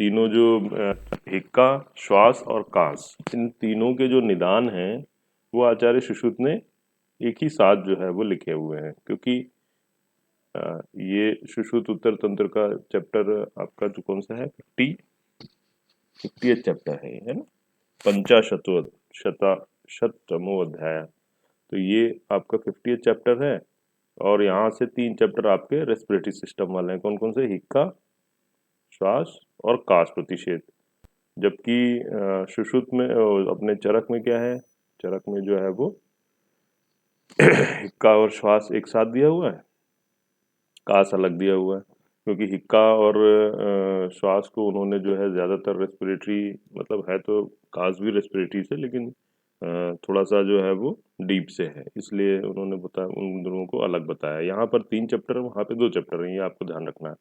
तीनों जो हिक्का, श्वास और कास, इन तीनों के जो निदान हैं वो आचार्य सुश्रुत ने एक ही साथ जो है वो लिखे हुए हैं, क्योंकि ये सुश्रुत उत्तर तंत्र का चैप्टर आपका जो कौन सा है, 50 चैप्टर है ना, शतमो अध्याय। तो ये आपका 50 चैप्टर है, और यहाँ से 3 चैप्टर आपके रेस्पिरेटरी सिस्टम वाले हैं। कौन कौन से? हिक्का, श्वास और कास प्रतिषेध। जबकि सुश्रुत में अपने चरक में क्या है, चरक में जो है वो हिक्का और श्वास एक साथ दिया हुआ है, कास अलग दिया हुआ है। क्योंकि हिक्का और श्वास को उन्होंने जो है ज़्यादातर रेस्पिरेटरी, मतलब है तो कास भी रेस्पिरेटरी से, लेकिन थोड़ा सा जो है वो डीप से है, इसलिए उन्होंने बताया, उन दोनों को अलग बताया। यहाँ पर 3 चैप्टर है, वहाँ पे 2 चैप्टर हैं, ये आपको ध्यान रखना है।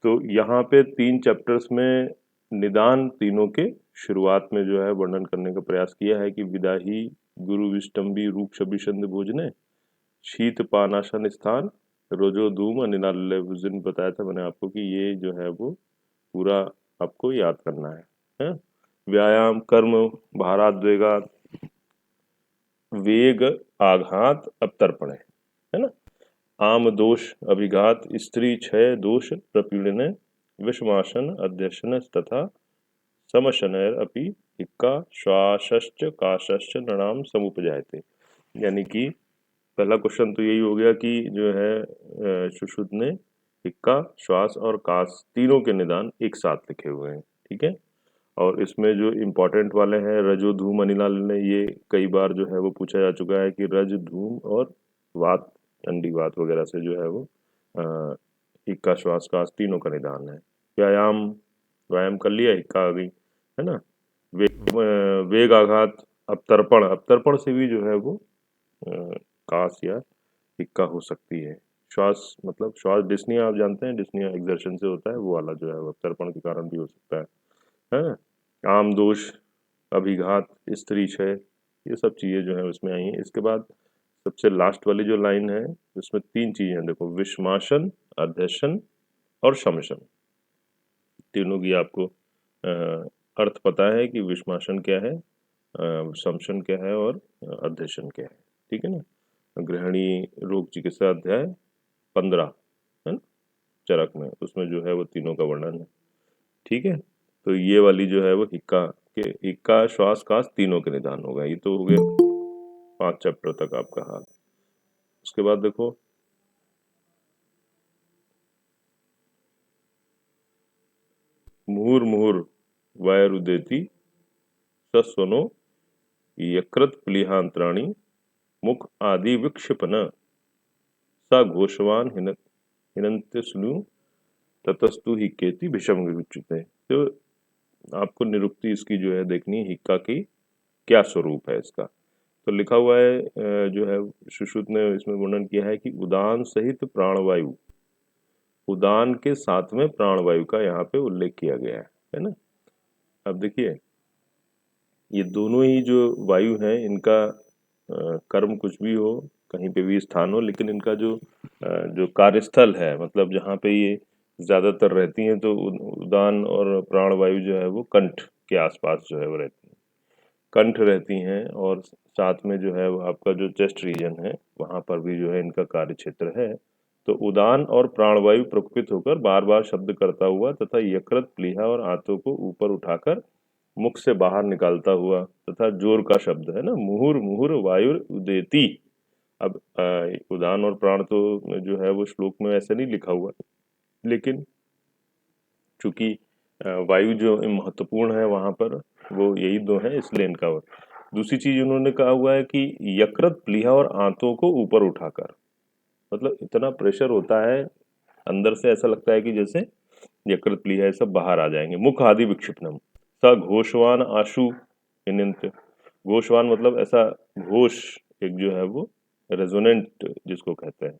तो यहाँ पे 3 चैप्टर्स में निदान तीनों के शुरुआत में जो है वर्णन करने का प्रयास किया है कि विदाही गुरु विष्टम्बी रूप शबिशंद भोजने शीत पानाशन स्थान रोजो धूम अनिनाल्य। उस दिन बताया था मैंने आपको कि ये जो है वो पूरा आपको याद करना है? व्यायाम कर्म भाराद्वेगा वेग आघात अवतर्पण है ना, आम दोष अभिघात स्त्री क्षय दोष प्रपीड़न विषमासन अध्यशन तथा समशनैर अपि हिक्का श्वासश्च काशश्च नृणाम समुपजायते। यानी कि पहला क्वेश्चन तो यही हो गया कि जो है सुश्रुत ने हिक्का, श्वास और कास तीनों के निदान एक साथ लिखे हुए हैं, ठीक है। और इसमें जो इम्पोर्टेंट वाले हैं रजो धूम अनिलाल ने, ये कई बार जो है वो पूछा जा चुका है कि रज धूम और वात, अंडी वात वगैरह से जो है वो हिक्का श्वास कास तीनों का निदान है। व्यायाम, व्यायाम कर लिया, हिक्का आ गई, है ना। वेग आघात अवतर्पण, अवतर्पण से भी जो है वो कास या हिक्का हो सकती है। श्वास मतलब श्वास डिस्निया, आप जानते हैं डिस्निया एक्सर्शन से होता है, वो वाला जो है वो अवतर्पण के कारण भी हो सकता है। आम दोष अभिघात स्त्री क्षय, ये सब चीज़ें जो है उसमें आई हैं। इसके बाद सबसे लास्ट वाली जो लाइन है उसमें 3 चीज़ें हैं, देखो, विषमासन अध्यशन और शमशन। तीनों की आपको अर्थ पता है कि विषमासन क्या है, शमशन क्या है और अध्यशन क्या है, ठीक है ना। गृहिणी रोग चिकित्सा अध्याय 15 है ना, चरक में, उसमें जो है वो तीनों का वर्णन है, ठीक है। तो ये वाली जो है वो हिक्का के, हिक्का श्वास कास तीनों के निदान होगा। ये तो हो गए 5 चैप्टर तक आपका हाल। उसके बाद देखो मुहुर मुहुर वायुरुदेति सस्वनो यकृत प्लीहांतराणी मुख आदि विक्षिपन सा घोषवान हिनंत्यस्नु ततस्तु हिक्केति विषम विच्युते। तो आपको निरुक्ति इसकी जो है देखनी है, हिक्का की क्या स्वरूप है इसका। तो लिखा हुआ है जो है सुश्रुत ने इसमें वर्णन किया है कि उदान सहित प्राणवायु, उदान के साथ में प्राणवायु का यहाँ पे उल्लेख किया गया है ना। अब देखिए, ये दोनों ही जो वायु हैं इनका कर्म कुछ भी हो, कहीं पे भी स्थान हो, लेकिन इनका जो कार्यस्थल है, मतलब जहाँ पे ये ज़्यादातर रहती हैं, तो उदान और प्राणवायु जो है वो कंठ के आसपास जो है वो रहती हैं, कंठ रहती हैं। और साथ में जो है वो आपका जो चेस्ट रीजन है वहाँ पर भी जो है इनका कार्य क्षेत्र है। तो उदान और प्राणवायु प्रकुपित होकर बार बार शब्द करता हुआ तथा यकृत प्लीहा और आंतों को ऊपर उठाकर मुख से बाहर निकालता हुआ तथा जोर का शब्द है ना, मुहुर मुहुर वायुर उदेति। अब उदान और प्राण तो जो है वो श्लोक में ऐसे नहीं लिखा हुआ, लेकिन चूंकि वायु जो महत्वपूर्ण है वहां पर वो यही दो है, इसलिए इनका। दूसरी चीज उन्होंने कहा हुआ है कि यकृत प्लीहा और आंतों को ऊपर उठाकर, मतलब इतना प्रेशर होता है अंदर से, ऐसा लगता है कि जैसे यकृत प्लीहा ये सब बाहर आ जाएंगे। मुख आदि विक्षिप्तम स घोषवान आशु इनिंत, घोषवान मतलब ऐसा घोष, एक जो है वो रेजोनेंट जिसको कहते हैं,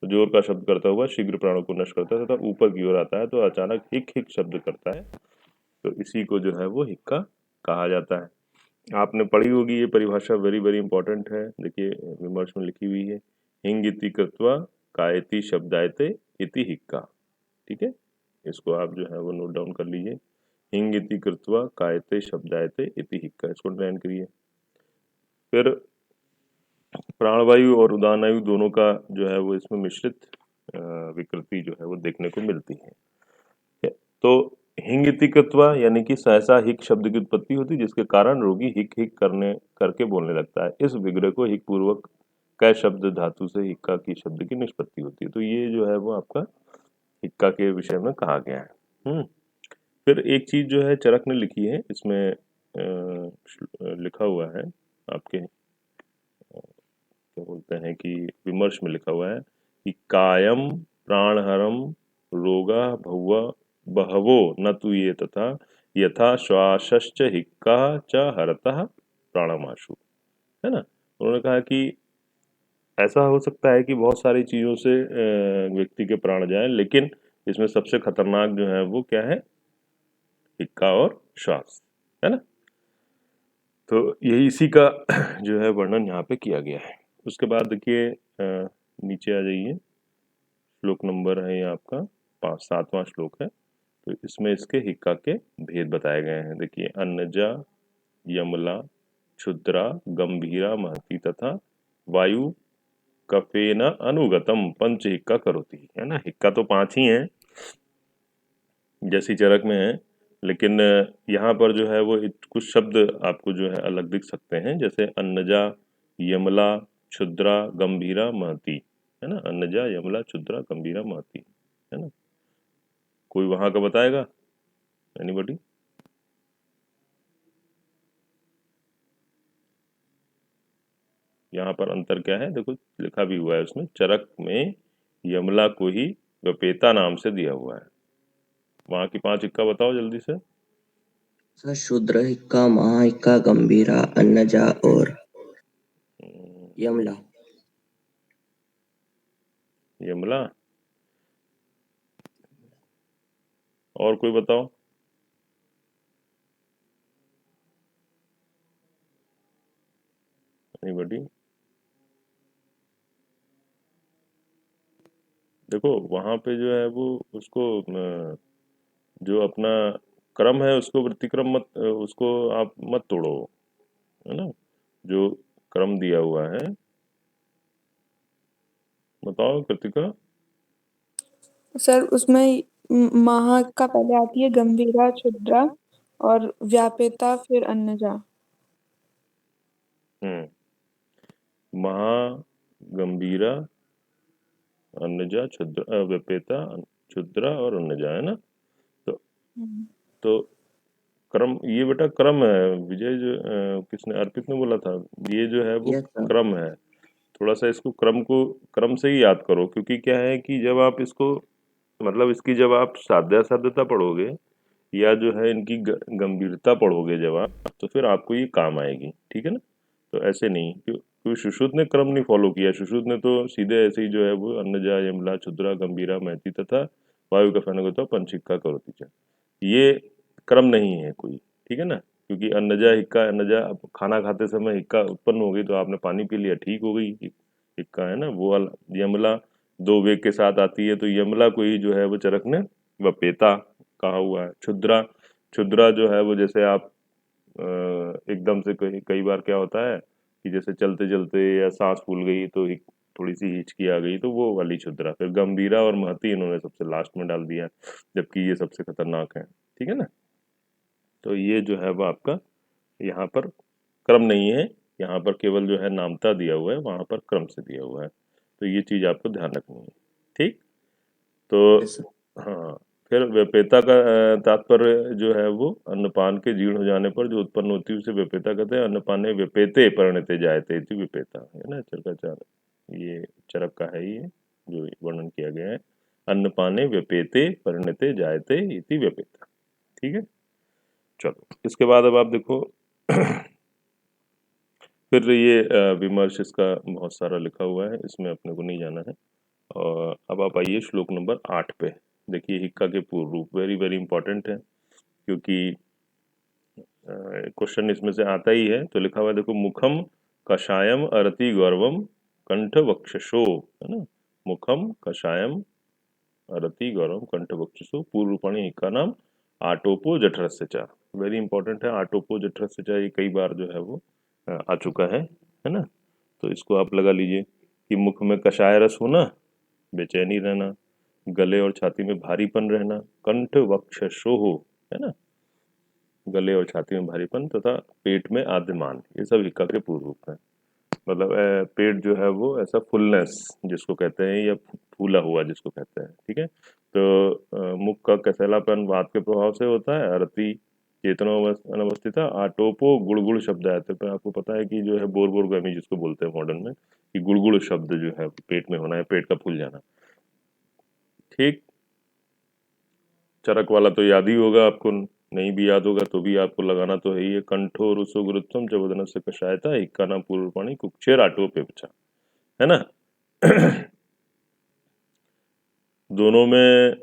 तो जोर का शब्द करता हुआ शीघ्र प्राणों को नष्ट करता है तथा ऊपर की ओर आता है तो अचानक हिक हिक शब्द करता है, तो इसी को जो है वो हिक्का कहा जाता है। आपने पढ़ी होगी ये परिभाषा, वेरी वेरी इंपॉर्टेंट है। देखिए विमर्श में लिखी हुई है, हिंग इति कृत्वा कायति शब्दायते इति हिक्का, ठीक है। इसको आप जो है वो नोट डाउन कर लीजिए। हिंग इति कृत्वा कायते शब्दायते इति हिक्का, इसको ध्यान करिए। फिर प्राणवायु और उदानवायु दोनों का जो है वो इसमें मिश्रित विकृति जो है वो देखने को मिलती है। तो हिंग इति कृत्वा यानी कि सहसा हिक शब्द की उत्पत्ति होती है, जिसके कारण रोगी हिक हिक करके बोलने लगता है। इस विग्रह को हिक पूर्वक कै शब्द धातु से हिक्का की शब्द की निष्पत्ति होती है। तो ये जो है वो आपका हिक्का के विषय में कहा गया है। फिर एक चीज जो है चरक ने लिखी है, इसमें लिखा हुआ है आपके क्या बोलते हैं कि विमर्श में लिखा हुआ है कि कायम प्राणहरम रोगा भौवा बहवो न तु ये तथा यथा श्वासश्च हिक्का च हरतः प्राणमाशु, है ना। उन्होंने कहा कि ऐसा हो सकता है कि बहुत सारी चीज़ों से व्यक्ति के प्राण जाएं, लेकिन इसमें सबसे खतरनाक जो है वो क्या है, हिक्का और श्वास, है ना। तो यही इसी का जो है वर्णन यहाँ पे किया गया है। उसके बाद देखिए नीचे आ जाइए, श्लोक नंबर है ये आपका 7वां श्लोक है। तो इसमें इसके हिक्का के भेद बताए गए हैं। देखिए अन्नजा, यमला, क्षुद्रा, गंभीरा, महती तथा वायु कफेन अनुगतम पंच हिक्का करोती, है ना। हिक्का तो 5 ही हैं जैसी चरक में है, लेकिन यहाँ पर जो है वो कुछ शब्द आपको जो है अलग दिख सकते हैं, जैसे अन्नजा, यमला, क्षुद्रा, गंभीरा, महती, है ना। अन्नजा, यमला, क्षुद्रा, गंभीरा, महती, है ना। कोई वहां का बताएगा, एनीबॉडी? यहाँ पर अंतर क्या है, देखो लिखा भी हुआ है उसमें, चरक में यमला को ही व्यपेता नाम से दिया हुआ है। वहां की 5 हिक्का बताओ जल्दी से। शूद्र हिक्का, महाहिक्का, गंभीरा, अन्नजा और यमला। यमला, और कोई बताओ। एनीबॉडी? देखो वहां पे जो है वो उसको जो अपना क्रम है उसको व्यतिक्रम मत, उसको आप मत तोड़ो, है ना। जो क्रम दिया हुआ है, बताओ कृतिका। सर उसमें महा का पहले आती है गंभीरा, क्षुद्रा और व्यापेता, फिर अन्नजा। महा, गंभीरा, अन्नजा, क्षुद्र, व्यपेता, क्षुद्रा और अन्नजा, है ना। तो तो क्रम, ये बेटा क्रम है विजय, जो किसने, अर्पित ने बोला था, ये जो है वो यस सर। क्रम है। थोड़ा सा इसको क्रम से ही याद करो, क्योंकि क्या है कि जब आप इसको मतलब इसकी जब आप साध्यता पढ़ोगे या जो है इनकी गंभीरता पढ़ोगे जब आप, तो फिर आपको ये काम आएगी, ठीक है ना। तो ऐसे नहीं, क्योंकि सुश्रुत ने क्रम नहीं फॉलो किया, सुश्रुत ने तो सीधे ऐसे ही जो है वो अन्नजा, यमला, क्षुद्रा, गंभीरा, महती तथा वायु का फैनगत पंचहिक्का करोती च, ये क्रम नहीं है कोई, ठीक है ना। क्योंकि अन्नजा हिक्का, अन्नजा खाना खाते समय हिक्का उत्पन्न हो गई तो आपने पानी पी लिया, ठीक हो गई हिक्का, है ना। वो यमला 2 वेग के साथ आती है, तो यमला को ही जो है वो चरक ने वपेता कहा हुआ है। क्षुद्रा, क्षुद्रा जो है वो जैसे आप एकदम से कई कई बार क्या होता है कि जैसे चलते चलते या सांस फूल गई तो थोड़ी सी हिचकी आ गई, तो वो वाली क्षुद्रा। फिर गंभीरा और महती इन्होंने सबसे लास्ट में डाल दिया, जबकि ये सबसे खतरनाक है, ठीक है ना। तो ये जो है वो आपका यहाँ पर क्रम नहीं है, यहाँ पर केवल जो है नामता दिया हुआ है, वहाँ पर क्रम से दिया हुआ है। तो ये चीज़ आपको ध्यान रखनी है, ठीक। तो यस सर। हाँ, फिर व्यपेता का तात्पर्य जो है वो अन्नपान के जीर्ण हो जाने पर जो उत्पन्न होती है उसे व्यपेता कहते हैं। अन्नपाने व्यपेते परिणते जायते इति व्यपेता, है ना। चरकाचार ये चरक का है, ये जो वर्णन किया गया है, अन्नपाने व्यपेते परिणते जायते इति व्यपेता, ठीक है। चलो इसके बाद अब आप देखो फिर ये विमर्श इसका बहुत सारा लिखा हुआ है, इसमें अपने को नहीं जाना है। और अब आप आइए श्लोक नंबर 8 पे। देखिए हिक्का के पूर्व रूप वेरी वेरी इंपॉर्टेंट है, क्योंकि क्वेश्चन इसमें से आता ही है। तो लिखा हुआ है देखो, मुखम कषायम अरति गौरवम कंठ वक्षसो, है ना। मुखम कषायम अरति गौरवम कंठ वक्षसो पूर्व रूपाणी हिक्का नाम आटोपो जठरस्य च, वेरी इंपॉर्टेंट है। आटोपो जठरस्य च ये कई बार जो है वो आ चुका है ना। तो इसको आप लगा लीजिए कि मुख में कषाय रस होना, बेचैनी रहना, गले और छाती में भारीपन रहना, कंठ वक्षोह, है ना, गले और छाती में भारीपन तथा पेट में आद्यमान, ये सब हिक्का के पूर्व रूप हैं। मतलब पेट जो है वो ऐसा फुलनेस जिसको कहते हैं, या फूला हुआ जिसको कहते हैं, ठीक है। तो मुख का कसैलापन वात के प्रभाव से होता है। अरति चेतना अनवस्थिता, आटोपो गुड़गुड़ शब्द आते हैं। आपको पता है कि जो है बोरबोरगमी जिसको बोलते हैं मॉडर्न में, कि गुड़गुड़ शब्द जो है पेट में होना है, पेट का फूल जाना, ठीक। चरक वाला तो याद ही होगा आपको, नहीं भी याद होगा तो भी आपको लगाना तो है ही है। कंठो रुसो गुरुत्वम च वदन से कषायता, हिक्का नाम पूर्व पाणी कुक्षेर आटोपे बचा, है ना। दोनों में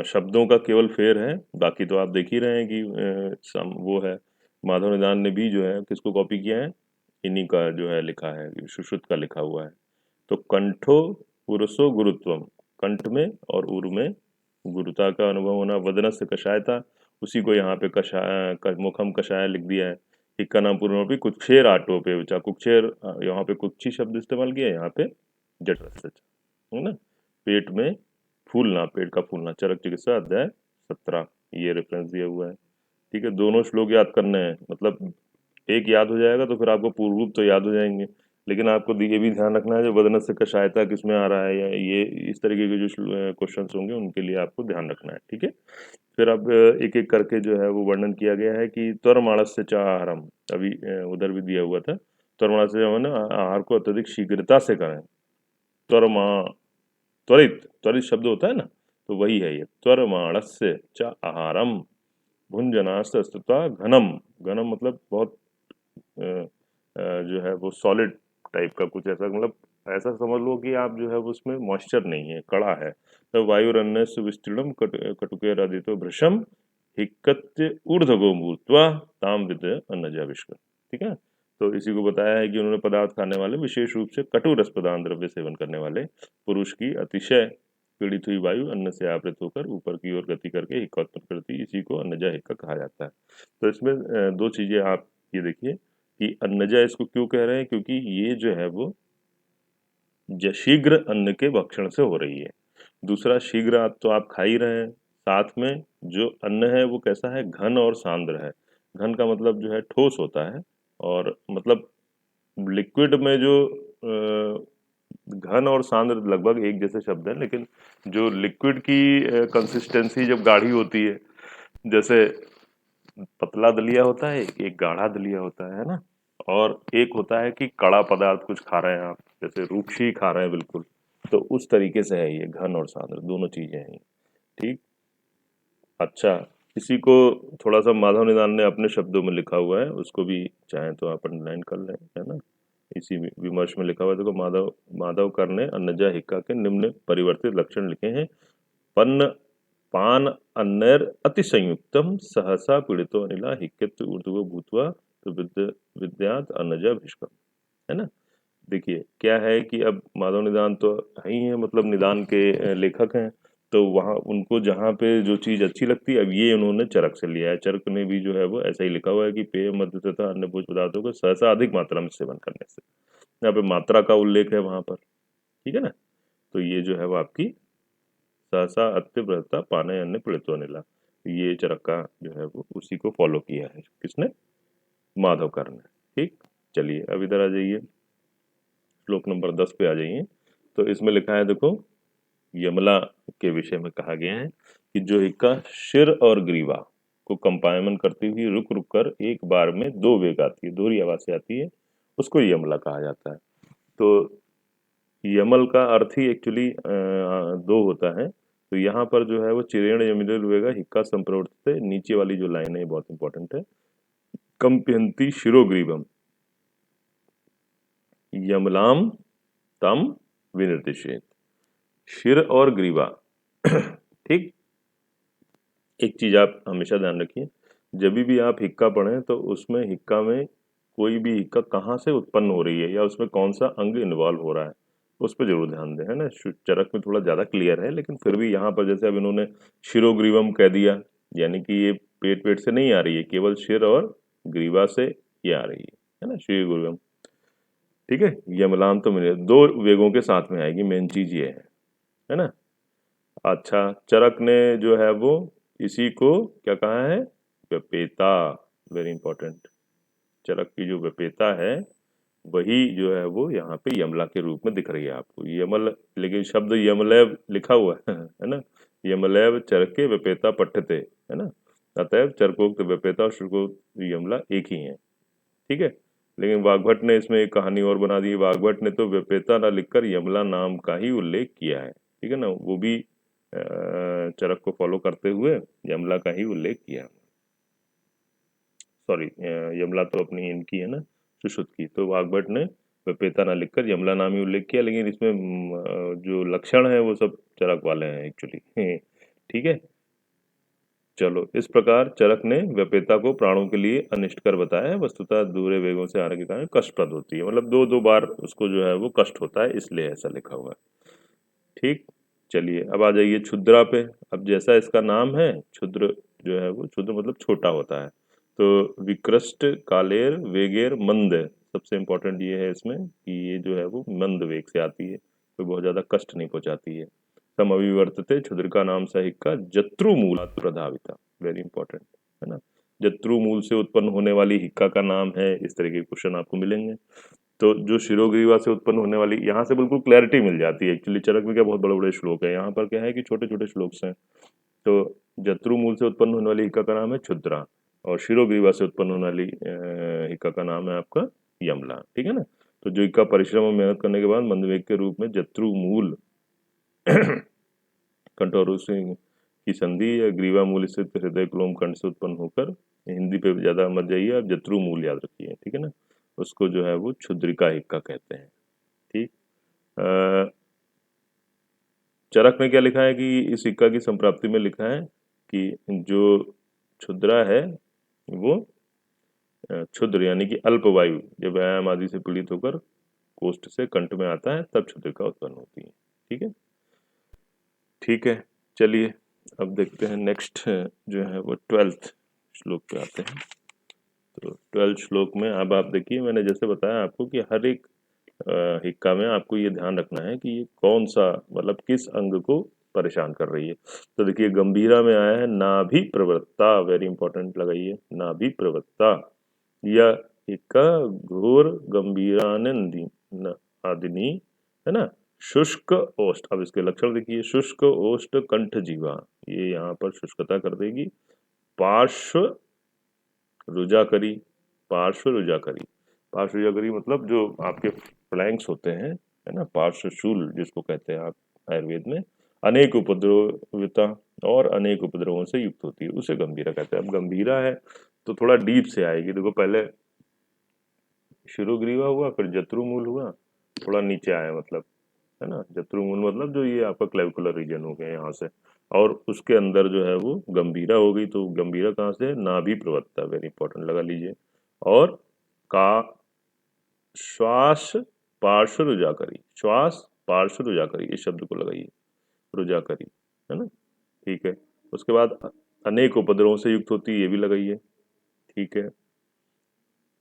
शब्दों का केवल फेर है, बाकी तो आप देख ही रहे हैं कि वो है, माधव निदान ने भी जो है किसको कॉपी किया है, इन्हीं का जो है लिखा है, सुश्रुत का लिखा हुआ है। तो कंठो पुरुषो गुरुत्वम, कंठ में और उरु में गुरुता का अनुभव होना, वदन से कषायता, उसी को यहाँ पे कषाय मुखम कषाय लिख दिया है। हिक्का नाम पूर्व भी कुक्षेर आटो पे बचा, कुक्षेर यहाँ पे कुक्षी शब्द इस्तेमाल किया है, यहाँ पे जठर से, है ना। पेट में फूलना, पेट का फूलना, चरक चिकित्सा अध्याय 17 ये रेफरेंस दिया हुआ है, ठीक है। दोनों श्लोक याद करने हैं, मतलब एक याद हो जाएगा तो फिर आपको पूर्व रूप तो याद हो जाएंगे, लेकिन आपको ये भी ध्यान रखना है जो वदन से कषायता किसमें आ रहा है, या ये इस तरीके के जो क्वेश्चन होंगे उनके लिए आपको ध्यान रखना है, ठीक है। फिर अब एक एक करके जो है वो वर्णन किया गया है कि त्वरमाणस से चा आहारम, अभी उधर भी दिया हुआ था। त्वरमाणस से मैंने आहार को अत्यधिक शीघ्रता से करें, त्वरमा, त्वरित, त्वरित शब्द होता है ना, तो वही है ये, त्वरमाणस्य च आहारम भुंजनास्तुता घनम, घनम मतलब बहुत जो है वो सॉलिड टाइप का कुछ ऐसा, मतलब ऐसा समझ लो कि आप जो है वो उसमें मॉइस्चर नहीं है, कड़ा है। तो वायुरन्य सुविस्तीर्णम कटुके राधितो भृशम हिक्कत्य ऊर्ध्वगो भूत्वा ताम विद अन्नजाविष्कर, ठीक है। तो इसी को बताया है कि उन्होंने पदार्थ खाने वाले, विशेष रूप से कटु रस प्रदान द्रव्य सेवन करने वाले पुरुष की अतिशय पीड़ित हुई वायु अन्न से आवृत होकर ऊपर की ओर गति करके हिक्का उत्पन्न करती, इसी को अन्नजा हिक्का कहा जाता है। तो इसमें दो चीजें आप ये देखिए कि अन्नजा इसको क्यों कह रहे हैं, क्योंकि ये जो है वो शीघ्र अन्न के भक्षण से हो रही है। दूसरा, शीघ्र आप तो आप खा ही रहे हैं, साथ में जो अन्न है वो कैसा है, घन और सांद्र है। घन का मतलब जो है ठोस होता है, और मतलब लिक्विड में जो घन और सांद्र लगभग एक जैसे शब्द हैं, लेकिन जो लिक्विड की कंसिस्टेंसी जब गाढ़ी होती है, जैसे पतला दलिया होता है, एक गाढ़ा दलिया होता है ना, और एक होता है कि कड़ा पदार्थ कुछ खा रहे हैं आप, जैसे रूक्षी खा रहे हैं बिल्कुल, तो उस तरीके से है ये घन और सांद्र, दोनों चीजें हैं, ठीक। अच्छा, इसी को थोड़ा सा माधव निदान ने अपने शब्दों में लिखा हुआ है, उसको भी चाहें तो आप अंडरलाइन कर लें, है ना। इसी विमर्श में लिखा हुआ है, देखो, माधव माधवकर ने अन्नजा हिक्का के निम्न परिवर्तित लक्षण लिखे हैं। पन्न पान अन्नैर अतिसंयुक्तम सहसा पीड़ितो अनिला हिक्यत्व ऊर्ध्वो भूत्वा तो विद्यात अन्नजा भीष्कम, है ना। देखिए क्या है कि अब माधव निदान तो है ही है, मतलब निदान के लेखक हैं, तो वहाँ उनको जहाँ पे जो चीज़ अच्छी लगती है, अब ये उन्होंने चरक से लिया है। चरक ने भी जो है वो ऐसा ही लिखा हुआ है कि पेय मद्य तथा अन्य भोज पदार्थों को सहसा अधिक मात्रा में सेवन करने से, यहाँ पे मात्रा का उल्लेख है वहाँ पर, ठीक है ना। तो ये जो है वो आपकी सहसा अत्यव्रता पाने अन्य पीड़ितो अनिला, ये चरक का जो है वो उसी को फॉलो किया है, किसने, माधवकर ने, ठीक। चलिए अब इधर आ जाइए, श्लोक नंबर 10 पे आ जाइए। तो इसमें लिखा है, देखो, यमला के विषय में कहा गया है कि जो हिक्का शिर और ग्रीवा को कंपायमन करती हुई रुक रुक कर एक बार में दो वेग आती है, दोहरी आवाज से आती है, उसको यमला कहा जाता है। तो यमल का अर्थ ही एक्चुअली दो होता है। तो यहाँ पर जो है वो चिरेण यमिले रुएगा हिक्का संप्रवर्तित, नीचे वाली जो लाइन है बहुत इंपॉर्टेंट है, कंप्यंती शिरोग्रीवम यमलाम तम विनिर्दिशेत, शिर और ग्रीवा, ठीक। एक चीज आप हमेशा ध्यान रखिए, जब भी आप हिक्का पढ़ें तो उसमें हिक्का में कोई भी हिक्का कहाँ से उत्पन्न हो रही है या उसमें कौन सा अंग इन्वॉल्व हो रहा है, उस पर जरूर ध्यान दें, है ना। चरक में थोड़ा ज्यादा क्लियर है, लेकिन फिर भी यहाँ पर जैसे अब इन्होंने शिरोग्रीवम कह दिया, यानी कि ये पेट से नहीं आ रही है, केवल शिर और ग्रीवा से ये आ रही है ना, शिरोग्रीवम। ठीक है, यमलाम तो मिले, दो वेगों के साथ में आएगी, मेन चीज ये है ना। अच्छा, चरक ने जो है वो इसी को क्या कहा है, व्यपेता, वेरी इंपॉर्टेंट। चरक की जो व्यपेता है वही जो है वो यहाँ पे यमला के रूप में दिख रही है आपको, यमल, लेकिन शब्द यमलैव लिखा हुआ है ना। यमलैव चरके व्यपेता पठ्यते, है ना। अतएव चरकोक्त व्यपेता और शुकोक्त यमला एक ही है। ठीक है, लेकिन वाग्भट ने इसमें एक कहानी और बना दी है। वाग्भट ने तो व्यपेता ना लिखकर यमला नाम का ही उल्लेख किया है। ठीक है ना, वो भी चरक को फॉलो करते हुए यमला का ही उल्लेख किया। सॉरी, यमला तो अपनी इनकी है ना, सुश्रुत की, तो वाग्भट ने व्यपेता ना लिखकर यमला नाम ही उल्लेख किया, लेकिन इसमें जो लक्षण है वो सब चरक वाले हैं एक्चुअली। ठीक है, चलो, इस प्रकार चरक ने व्यपेता को प्राणों के लिए अनिष्टकर बताया है। वस्तुतः दूसरे वेगों से आने के कारण कष्टप्रद होती है, मतलब दो दो बार उसको जो है वो कष्ट होता है, इसलिए ऐसा लिखा हुआ है। ठीक, चलिए अब आ जाइए क्षुद्रा पे। अब जैसा इसका नाम है, क्षुद्र जो है वो, क्षुद्र मतलब छोटा होता है। तो विकृष्ट कालेर वेगेर मंद, सबसे इम्पोर्टेंट ये है इसमें कि ये जो है वो मंद वेग से आती है, कोई बहुत ज्यादा कष्ट नहीं पहुंचाती है। तम अविवर्तते क्षुद्र का नाम सहिक का जत्रु मूलात् प्रधाविता, वेरी इंपॉर्टेंट, है ना। जत्रु मूल से उत्पन्न होने वाली हिक्का का नाम है, इस तरह के क्वेश्चन आपको मिलेंगे। तो जो शिरोग्रीवा से उत्पन्न होने वाली, यहाँ से बिल्कुल क्लैरिटी मिल जाती है। एक्चुअली चरक में क्या बहुत बड़े बड़े श्लोक है, यहाँ पर क्या है कि छोटे छोटे श्लोक हैं। तो जत्रु मूल से उत्पन्न होने वाली हिक्का का नाम है क्षुद्रा, और शिरोग्रीवा से उत्पन्न होने वाली हिक्का का नाम है आपका यमला। ठीक है ना, तो जो हिक्का परिश्रम और मेहनत करने के बाद मंदवेग के रूप में जत्रु मूल कंठोर की संधि या ग्रीवा मूल स्थित हृदय क्लोम कंठ से उत्पन्न होकर, हिंदी पे ज्यादा मत जाइए आप, जत्रु मूल याद रखिए। ठीक है ना, उसको जो है वो क्षुद्रिका हिक्का कहते हैं। ठीक, चरक में क्या लिखा है कि इस सिक्का की संप्राप्ति में लिखा है कि जो क्षुद्रा है वो क्षुद्र यानी कि अल्पवायु, जब व्यायाम आदि से पीड़ित होकर कोष्ठ से कंठ में आता है तब क्षुद्रिका उत्पन्न होती है। ठीक है, ठीक है, चलिए अब देखते हैं नेक्स्ट जो है वो 12th श्लोक पे आते हैं। तो 12th श्लोक में अब आप देखिए, मैंने जैसे बताया आपको कि हर एक हिक्का में आपको ये ध्यान रखना है कि ये कौन सा, मतलब किस अंग को परेशान कर रही है। तो देखिए गंभीरा में आया है नाभि प्रवृत्ता, वेरी इंपॉर्टेंट लगाइए, नाभि प्रवृत्ता। यह हिक्का घोर गंभीरानंदी आदिनी, है ना। शुष्क ओष्ठ, अब इसके लक्षण देखिए, शुष्क ओष्ठ कंठ जीवा, ये यहाँ पर शुष्कता कर देगी। पार्श्व रुजाकरी, पार्श्व रुजाकरी, पार्श्व रुजाकरी मतलब जो आपके फ्लैंक्स होते हैं, है ना, पार्श्व शूल जिसको कहते हैं आप आयुर्वेद में, अनेक उपद्रविता और अनेक उपद्रवों से युक्त होती है, उसे गंभीरा कहते हैं। अब गंभीरा है तो थोड़ा डीप से आएगी, देखो पहले शिरोग्रीवा हुआ, फिर जत्रुमूल हुआ, थोड़ा नीचे आया, मतलब, है ना, जत्रुमूल मतलब जो ये आपका क्लेविकुलर रीजन हो गया यहाँ से, और उसके अंदर जो है वो गंभीरा हो गई। तो गंभीरा कहाँ से है, नाभि प्रवत्ता, वेरी इंपॉर्टेंट लगा लीजिए। और का श्वास पार्श्व रुजाकरी, श्वास पार्श्व रुजाकरी, इस शब्द को लगाइए, रुजाकरी, है ना। ठीक है, उसके बाद अनेक उपद्रवों से युक्त होती है, ये भी लगाइए। ठीक है,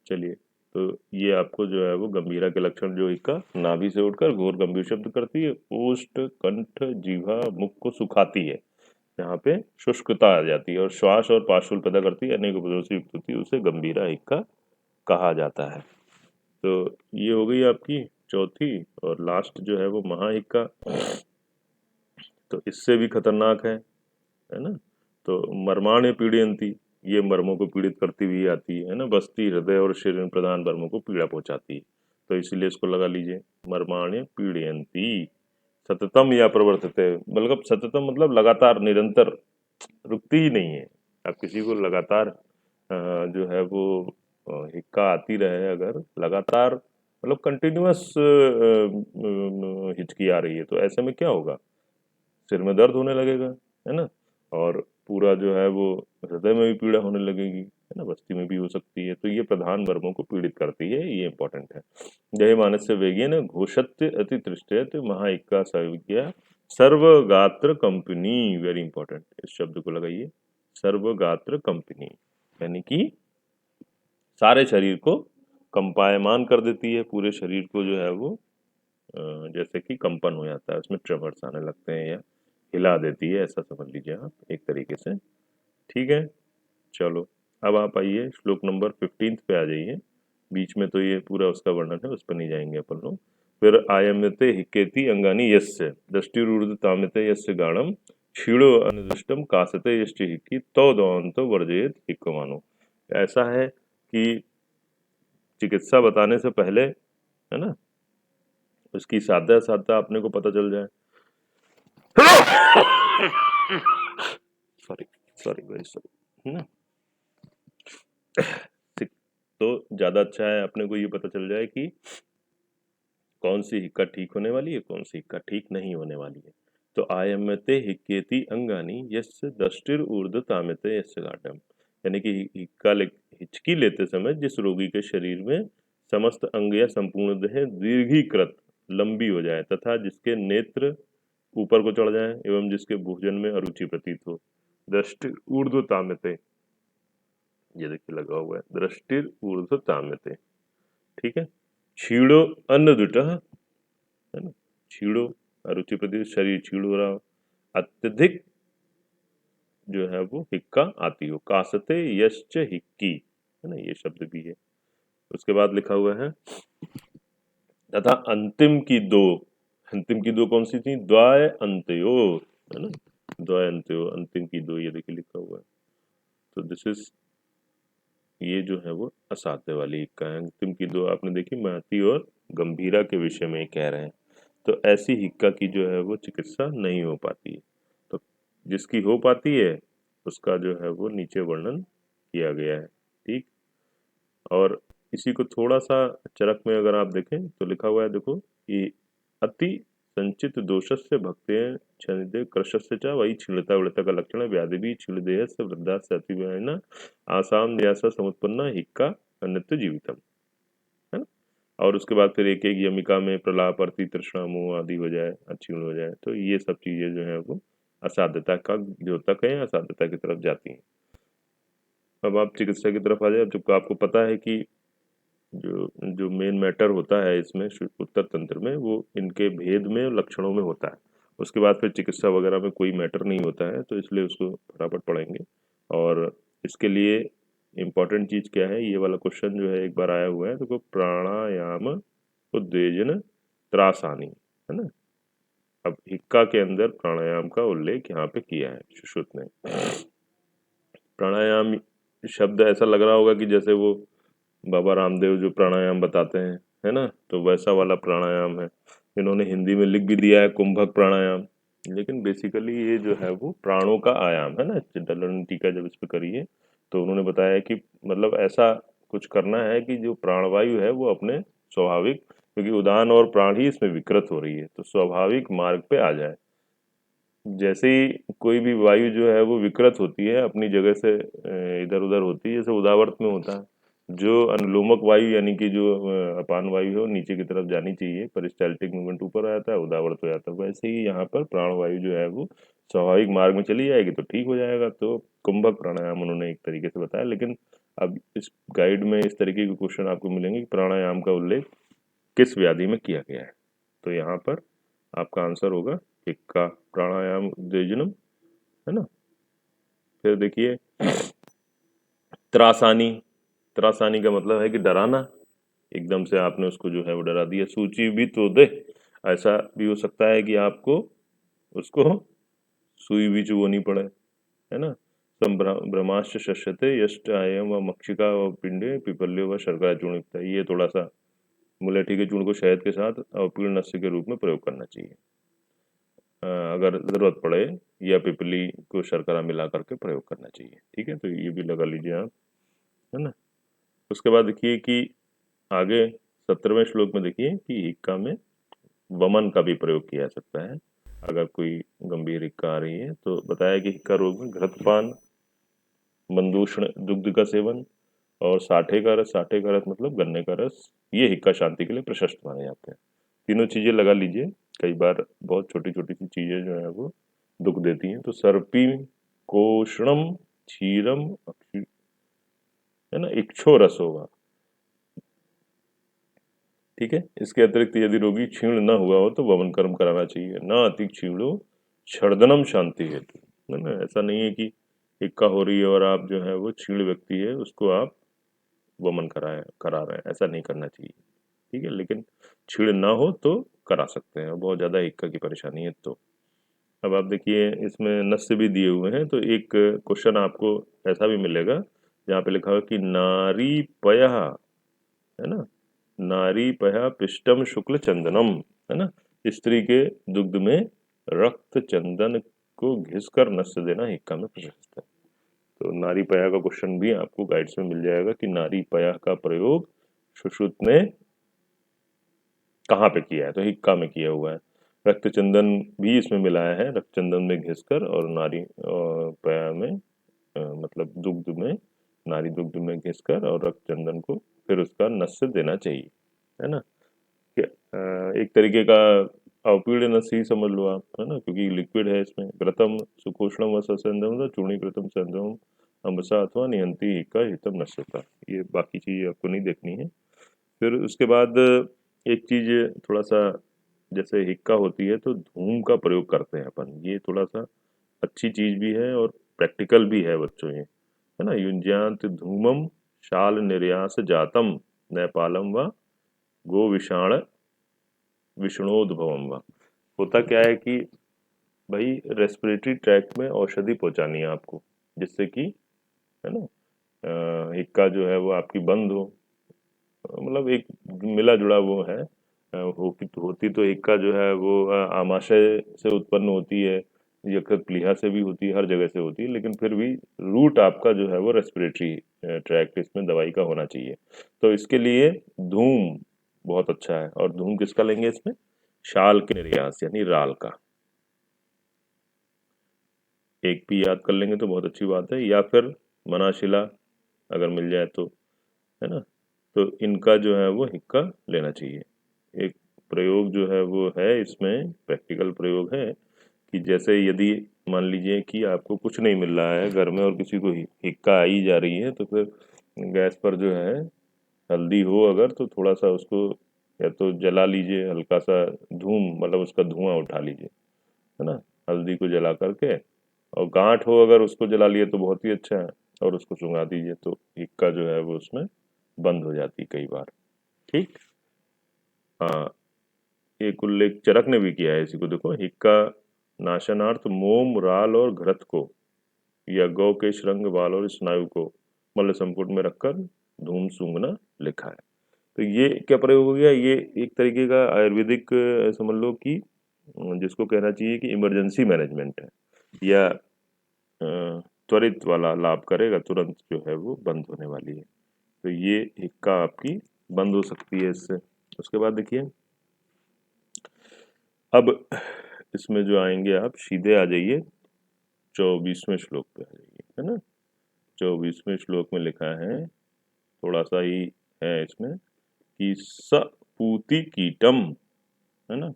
चलिए, तो ये आपको जो है वो गंभीरा के लक्षण, जो हिक्का नाभि से उठकर घोर गंभीर शब्द करती है, ओष्ठ कंठ जीवा मुख को सुखाती है, यहाँ पे शुष्कता आ जाती है, और श्वास और पार्श्व पैदा करती है, अनेक उपद्रव से युक्त होती है, उसे गंभीरा हिक्का कहा जाता है। तो ये हो गई आपकी चौथी, और लास्ट जो है वो महाहिक्का, तो इससे भी खतरनाक है ना। तो मर्माण्य पीड़यंती, ये मर्मों को पीड़ित करती हुई आती है ना, बस्ती हृदय और शरीर प्रधान मर्मों को पीड़ा पहुंचाती है, तो इसीलिए इसको लगा लीजिए, मर्माण्य पीड़यंती। सततम या प्रवर्तते, मतलब सततम मतलब लगातार, निरंतर, रुकती ही नहीं है। आप किसी को लगातार जो है वो हिक्का आती रहे, अगर लगातार, मतलब कंटिन्यूअस हिचकी आ रही है, तो ऐसे में क्या होगा, सिर में दर्द होने लगेगा, है ना, और पूरा जो है वो हृदय में भी पीड़ा होने लगेगी, है ना, बस्ती में भी हो सकती है। तो ये प्रधान वर्मों को पीड़ित करती है, ये इंपॉर्टेंट है। जय मानस्य वेगेन घोषत्य अति तृष्टयत महाइक्का सविज्ञा सर्वगात्र कंपनी, वेरी इंपॉर्टेंट, इस शब्द को लगाइए, सर्वगात्र कंपनी, यानी कि सारे शरीर को कंपायमान कर देती है, पूरे शरीर को जो है वो जैसे कि कंपन हो जाता है, उसमें ट्रेमर्स आने लगते हैं या हिला देती है, ऐसा समझ लीजिए आप एक तरीके से। ठीक है, चलो अब आप आइए श्लोक नंबर 15 पे आ जाइए। बीच में तो ये पूरा उसका वर्णन है, उस पर नहीं जाएंगे अपन लोग। फिर आयम्यते हिक्केति अंगानी यस्य दृष्टिरूर्ध ताम्यते यस्य गाणम क्षीणो अनुदृष्टम कासते यश्च हिक्की तो दौंतो वर्जयेत हिक्कमानो। ऐसा है कि चिकित्सा बताने से पहले, है ना, उसकी साध्या साध्या अपने को पता चल जाए। सॉरी सॉरी, वेरी सॉरी, है ना। तो ज़्यादा अच्छा है अपने को ये पता चल जाए कि कौन सी हिक्का ठीक होने वाली है, कौन सी हिक्का ठीक नहीं होने वाली है। तो आयम्यते हिक्केति अंगानी यस्य दष्टिर ऊर्ध्व ताम्यते यस्य गाढम, यानी कि हिचकी लेते समय जिस रोगी के शरीर में समस्त अंग या संपूर्ण देह दीर्घीकृत लंबी हो जाए तथा जिसके नेत्र ऊपर को चढ़ जाए एवं जिसके भोजन में अरुचि प्रतीत हो। दृष्टि ऊर्ध्व ताम्यते, ये देखिए लगा हुआ है, दृष्टिर ऊर्ध्व ताम्यते, ठीक है। क्षीणो अन्न दुटः, है ना, क्षीणो अरुचि प्रतीत, शरीर क्षीण हो रहा हो, अत्यधिक जो है वो हिक्का आती हो, कासते यश्च हिक्की, है ना, ये शब्द भी है। उसके बाद लिखा हुआ है तथा अंतिम की दो, अंतिम की दो कौन सी थी, द्वाय अंत्यो, है ना, द्वाय अंत्यो, अंतिम की दो, ये देखिए लिखा हुआ है। तो दिस इज, ये जो है वो असाध्य वाली हिक्का है। अंतिम की दो आपने देखी, महती और गंभीरा के विषय में कह रहे हैं। तो ऐसी हिक्का की जो है वो चिकित्सा नहीं हो पाती है। तो जिसकी हो पाती है उसका जो है वो नीचे वर्णन किया गया है, ठीक। और इसी को थोड़ा सा चरक में अगर आप देखें तो लिखा हुआ है, देखो कि अति संचित दोषस्य भक्ते क्षणिदे कृशस्य च वही क्षीणता वृत्ता का लक्षण व्याधि भी क्षीणदेह से वृद्धा से अति आसाम न्यास समुत्पन्ना हिक्का अन्यत्र जीवितम, है ना। और उसके बाद फिर एक एक यमिका में प्रलाप अर्थी तृष्णा मोह आदि हो जाए, क्षीण हो जाए, तो ये सब चीजें जो है वो असाध्यता का द्योतक है, असाध्यता की तरफ जाती हैं। अब आप चिकित्सा की तरफ आ जाए। अब जब आपको पता है कि जो जो मेन मैटर होता है इसमें उत्तर तंत्र में, वो इनके भेद में और लक्षणों में होता है। उसके बाद फिर चिकित्सा वगैरह में कोई मैटर नहीं होता है, तो इसलिए उसको फटाफट पढ़ेंगे। और इसके लिए इम्पोर्टेंट चीज़ क्या है, ये वाला क्वेश्चन जो है एक बार आया हुआ है, तो प्राणायाम उद्वेजन त्रासानी, है ना। अब हिक्का के अंदर प्राणायाम का उल्लेख यहाँ पे किया है सुश्रुत ने। प्राणायाम शब्द ऐसा लग रहा होगा कि जैसे वो बाबा रामदेव जो प्राणायाम बताते हैं, है ना, तो वैसा वाला प्राणायाम है। इन्होंने हिंदी में लिख भी दिया है कुंभक प्राणायाम, लेकिन बेसिकली ये जो है वो प्राणों का आयाम है ना। डलन टीका जब इस पे करिए तो उन्होंने बताया कि मतलब ऐसा कुछ करना है कि जो प्राणवायु है वो अपने स्वाभाविक, क्योंकि उदान और प्राण ही इसमें विकृत हो रही है, तो स्वाभाविक मार्ग पे आ जाए। जैसे ही कोई भी वायु जो है वो विकृत होती है, अपनी जगह से इधर उधर होती है, जैसे उदावर्त में होता है, जो अनुलोमक वायु यानी कि जो अपान वायु है वो नीचे की तरफ जानी चाहिए, पेरिस्टाल्टिक मूवमेंट ऊपर आ जाता है, उदावर्त हो जाता है। वैसे ही यहाँ पर प्राण वायु जो है वो स्वाभाविक मार्ग में चली जाएगी तो ठीक हो जाएगा। तो कुंभक प्राणायाम उन्होंने एक तरीके से बताया। लेकिन अब इस गाइड में इस तरीके के क्वेश्चन आपको मिलेंगे कि प्राणायाम का उल्लेख किस व्याधि में किया गया है। तो यहाँ पर आपका आंसर होगा हिक्का प्राणायाम उद्वेजनम, है ना। फिर देखिए त्रासानी, त्रासानी का मतलब है कि डराना, एकदम से आपने उसको जो है वो डरा दिया। सूची भी तो दे, ऐसा भी हो सकता है कि आपको उसको सुई भी चुभोनी पड़े, है ना। ब्रह्माश्च शस्यते यष्ट आयम व मक्षिका व पिंडे पिपल्यो व शर्करा चूर्ण, ये थोड़ा सा मुलेठी के चूर्ण को शहद के साथ अवपीर्ण नस्य के रूप में प्रयोग करना चाहिए अगर ज़रूरत पड़े, या पिपली को शर्करा मिला करके प्रयोग करना चाहिए, ठीक है। तो ये भी लगा लीजिए आप, है ना। उसके बाद देखिए कि आगे 17वें श्लोक में देखिए कि हिक्का में वमन का भी प्रयोग किया जा सकता है। अगर कोई गंभीर हिक्का आ रही है तो बताया कि हिक्का रोग में घृतपान मंदूषण दुग्ध का सेवन, और साठे का रस, साठे का रस मतलब गन्ने का रस, ये हिक्का शांति के लिए प्रशस्त माने जाते हैं। तीनों चीजें लगा लीजिए, कई बार बहुत छोटी छोटी सी चीजें जो है वो दुख देती हैं। तो सर्पी कोषणम क्षीरम है ना, इक्षो रस होगा। ठीक है। इसके अतिरिक्त यदि रोगी क्षीण न हुआ हो तो वमन कर्म कराना चाहिए। न अति क्षीणो छर्दनम शांति हेतु, है ना। ऐसा नहीं है कि हिक्का हो रही है और आप जो है वो क्षीण व्यक्ति है उसको आप वमन करा रहे हैं, ऐसा नहीं करना चाहिए। ठीक है, लेकिन छीड़ ना हो तो करा सकते हैं, बहुत ज़्यादा हिक्का की परेशानी है तो। अब आप देखिए इसमें नस्य भी दिए हुए हैं, तो एक क्वेश्चन आपको ऐसा भी मिलेगा जहाँ पे लिखा हुआ कि नारी पयः, है ना, नारी पया पिष्टम शुक्ल चंदनम, है ना, स्त्री के दुग्ध में रक्त चंदन को घिसकर नस्य देना हिक्का में प्रशस्त है। तो नारी पया का क्वेश्चन भी आपको गाइड्स में मिल जाएगा कि नारी पया का प्रयोग सुश्रुत ने कहाँ पे किया है, तो हिक्का में किया हुआ है। रक्त चंदन भी इसमें मिलाया है, रक्त चंदन में घिसकर, और नारी पया में मतलब दुग्ध में, नारी दुग्ध में घिसकर और रक्त चंदन को फिर उसका नस्य देना चाहिए, है ना। एक तरीके का अवपीड़ नस्य ही समझ लो आप, है ना, क्योंकि लिक्विड है इसमें। घृतम सुकोष्णम व ससेंद्रम चूर्णीकृतम सेंद्रम अम्बसा अथवा नियंती हिक्का हितम नश्यता। ये बाकी चीज़ आपको नहीं देखनी है। फिर उसके बाद एक चीज़ थोड़ा सा, जैसे हिक्का होती है तो धूम का प्रयोग करते हैं अपन, ये थोड़ा सा अच्छी चीज़ भी है और प्रैक्टिकल भी है बच्चों ये, है ना। युंज्यांत धूमम शाल निर्यास जातम नेपालम व गो विषाण विष्णोद्भवम व। होता क्या है कि भाई रेस्पिरेटरी ट्रैक्ट में औषधि पहुंचानी है आपको, जिससे कि, है ना, हिक्का जो है वो आपकी बंद हो। मतलब एक मिला जुड़ा वो है। होती तो हिक्का जो है वो आमाशय से उत्पन्न होती है, यकृत प्लीहा से भी होती है, हर जगह से होती है, लेकिन फिर भी रूट आपका जो है वो रेस्पिरेटरी ट्रैक्ट, इसमें दवाई का होना चाहिए। तो इसके लिए धूम बहुत अच्छा है। और धूम किसका लेंगे इसमें? शाल के निर्यास यानी राल का। एक भी याद कर लेंगे तो बहुत अच्छी बात है, या फिर मनाशिला अगर मिल जाए तो, है ना। तो इनका जो है वो हिक्का लेना चाहिए। एक प्रयोग जो है वो है इसमें, प्रैक्टिकल प्रयोग है कि जैसे यदि मान लीजिए कि आपको कुछ नहीं मिल रहा है घर में और किसी को हिक्का आई जा रही है, तो फिर गैस पर जो है हल्दी हो अगर, तो थोड़ा सा उसको या तो जला लीजिए, हल्का सा धूम मतलब उसका धुआं उठा लीजिए, है ना, हल्दी को जला करके। और गांठ हो अगर उसको जला लिए तो बहुत ही अच्छा है, और उसको सुंघा दीजिए तो हिक्का जो है वो उसमें बंद हो जाती कई बार। ठीक। हाँ, एक उल्लेख चरक ने भी किया है इसी को, देखो, हिक्का नाशनार्थ मोम राल और घृत को या गौ के श्रृंग बाल और स्नायु को मल्ल संपुट में रखकर धूम सूंघना लिखा है। तो ये क्या प्रयोग हो गया? ये एक तरीके का आयुर्वेदिक समझ लो कि जिसको कहना चाहिए कि इमरजेंसी मैनेजमेंट है, या त्वरित वाला लाभ करेगा, तुरंत जो है वो बंद होने वाली है। तो ये हिक्का आपकी बंद हो सकती है इससे। उसके बाद देखिए, अब इसमें जो आएंगे आप सीधे आ जाइए 24वें श्लोक पे आ जाइए, है ना। 24वें श्लोक में लिखा है, थोड़ा सा ही है इसमें, कि स पूति कीटम, है ना,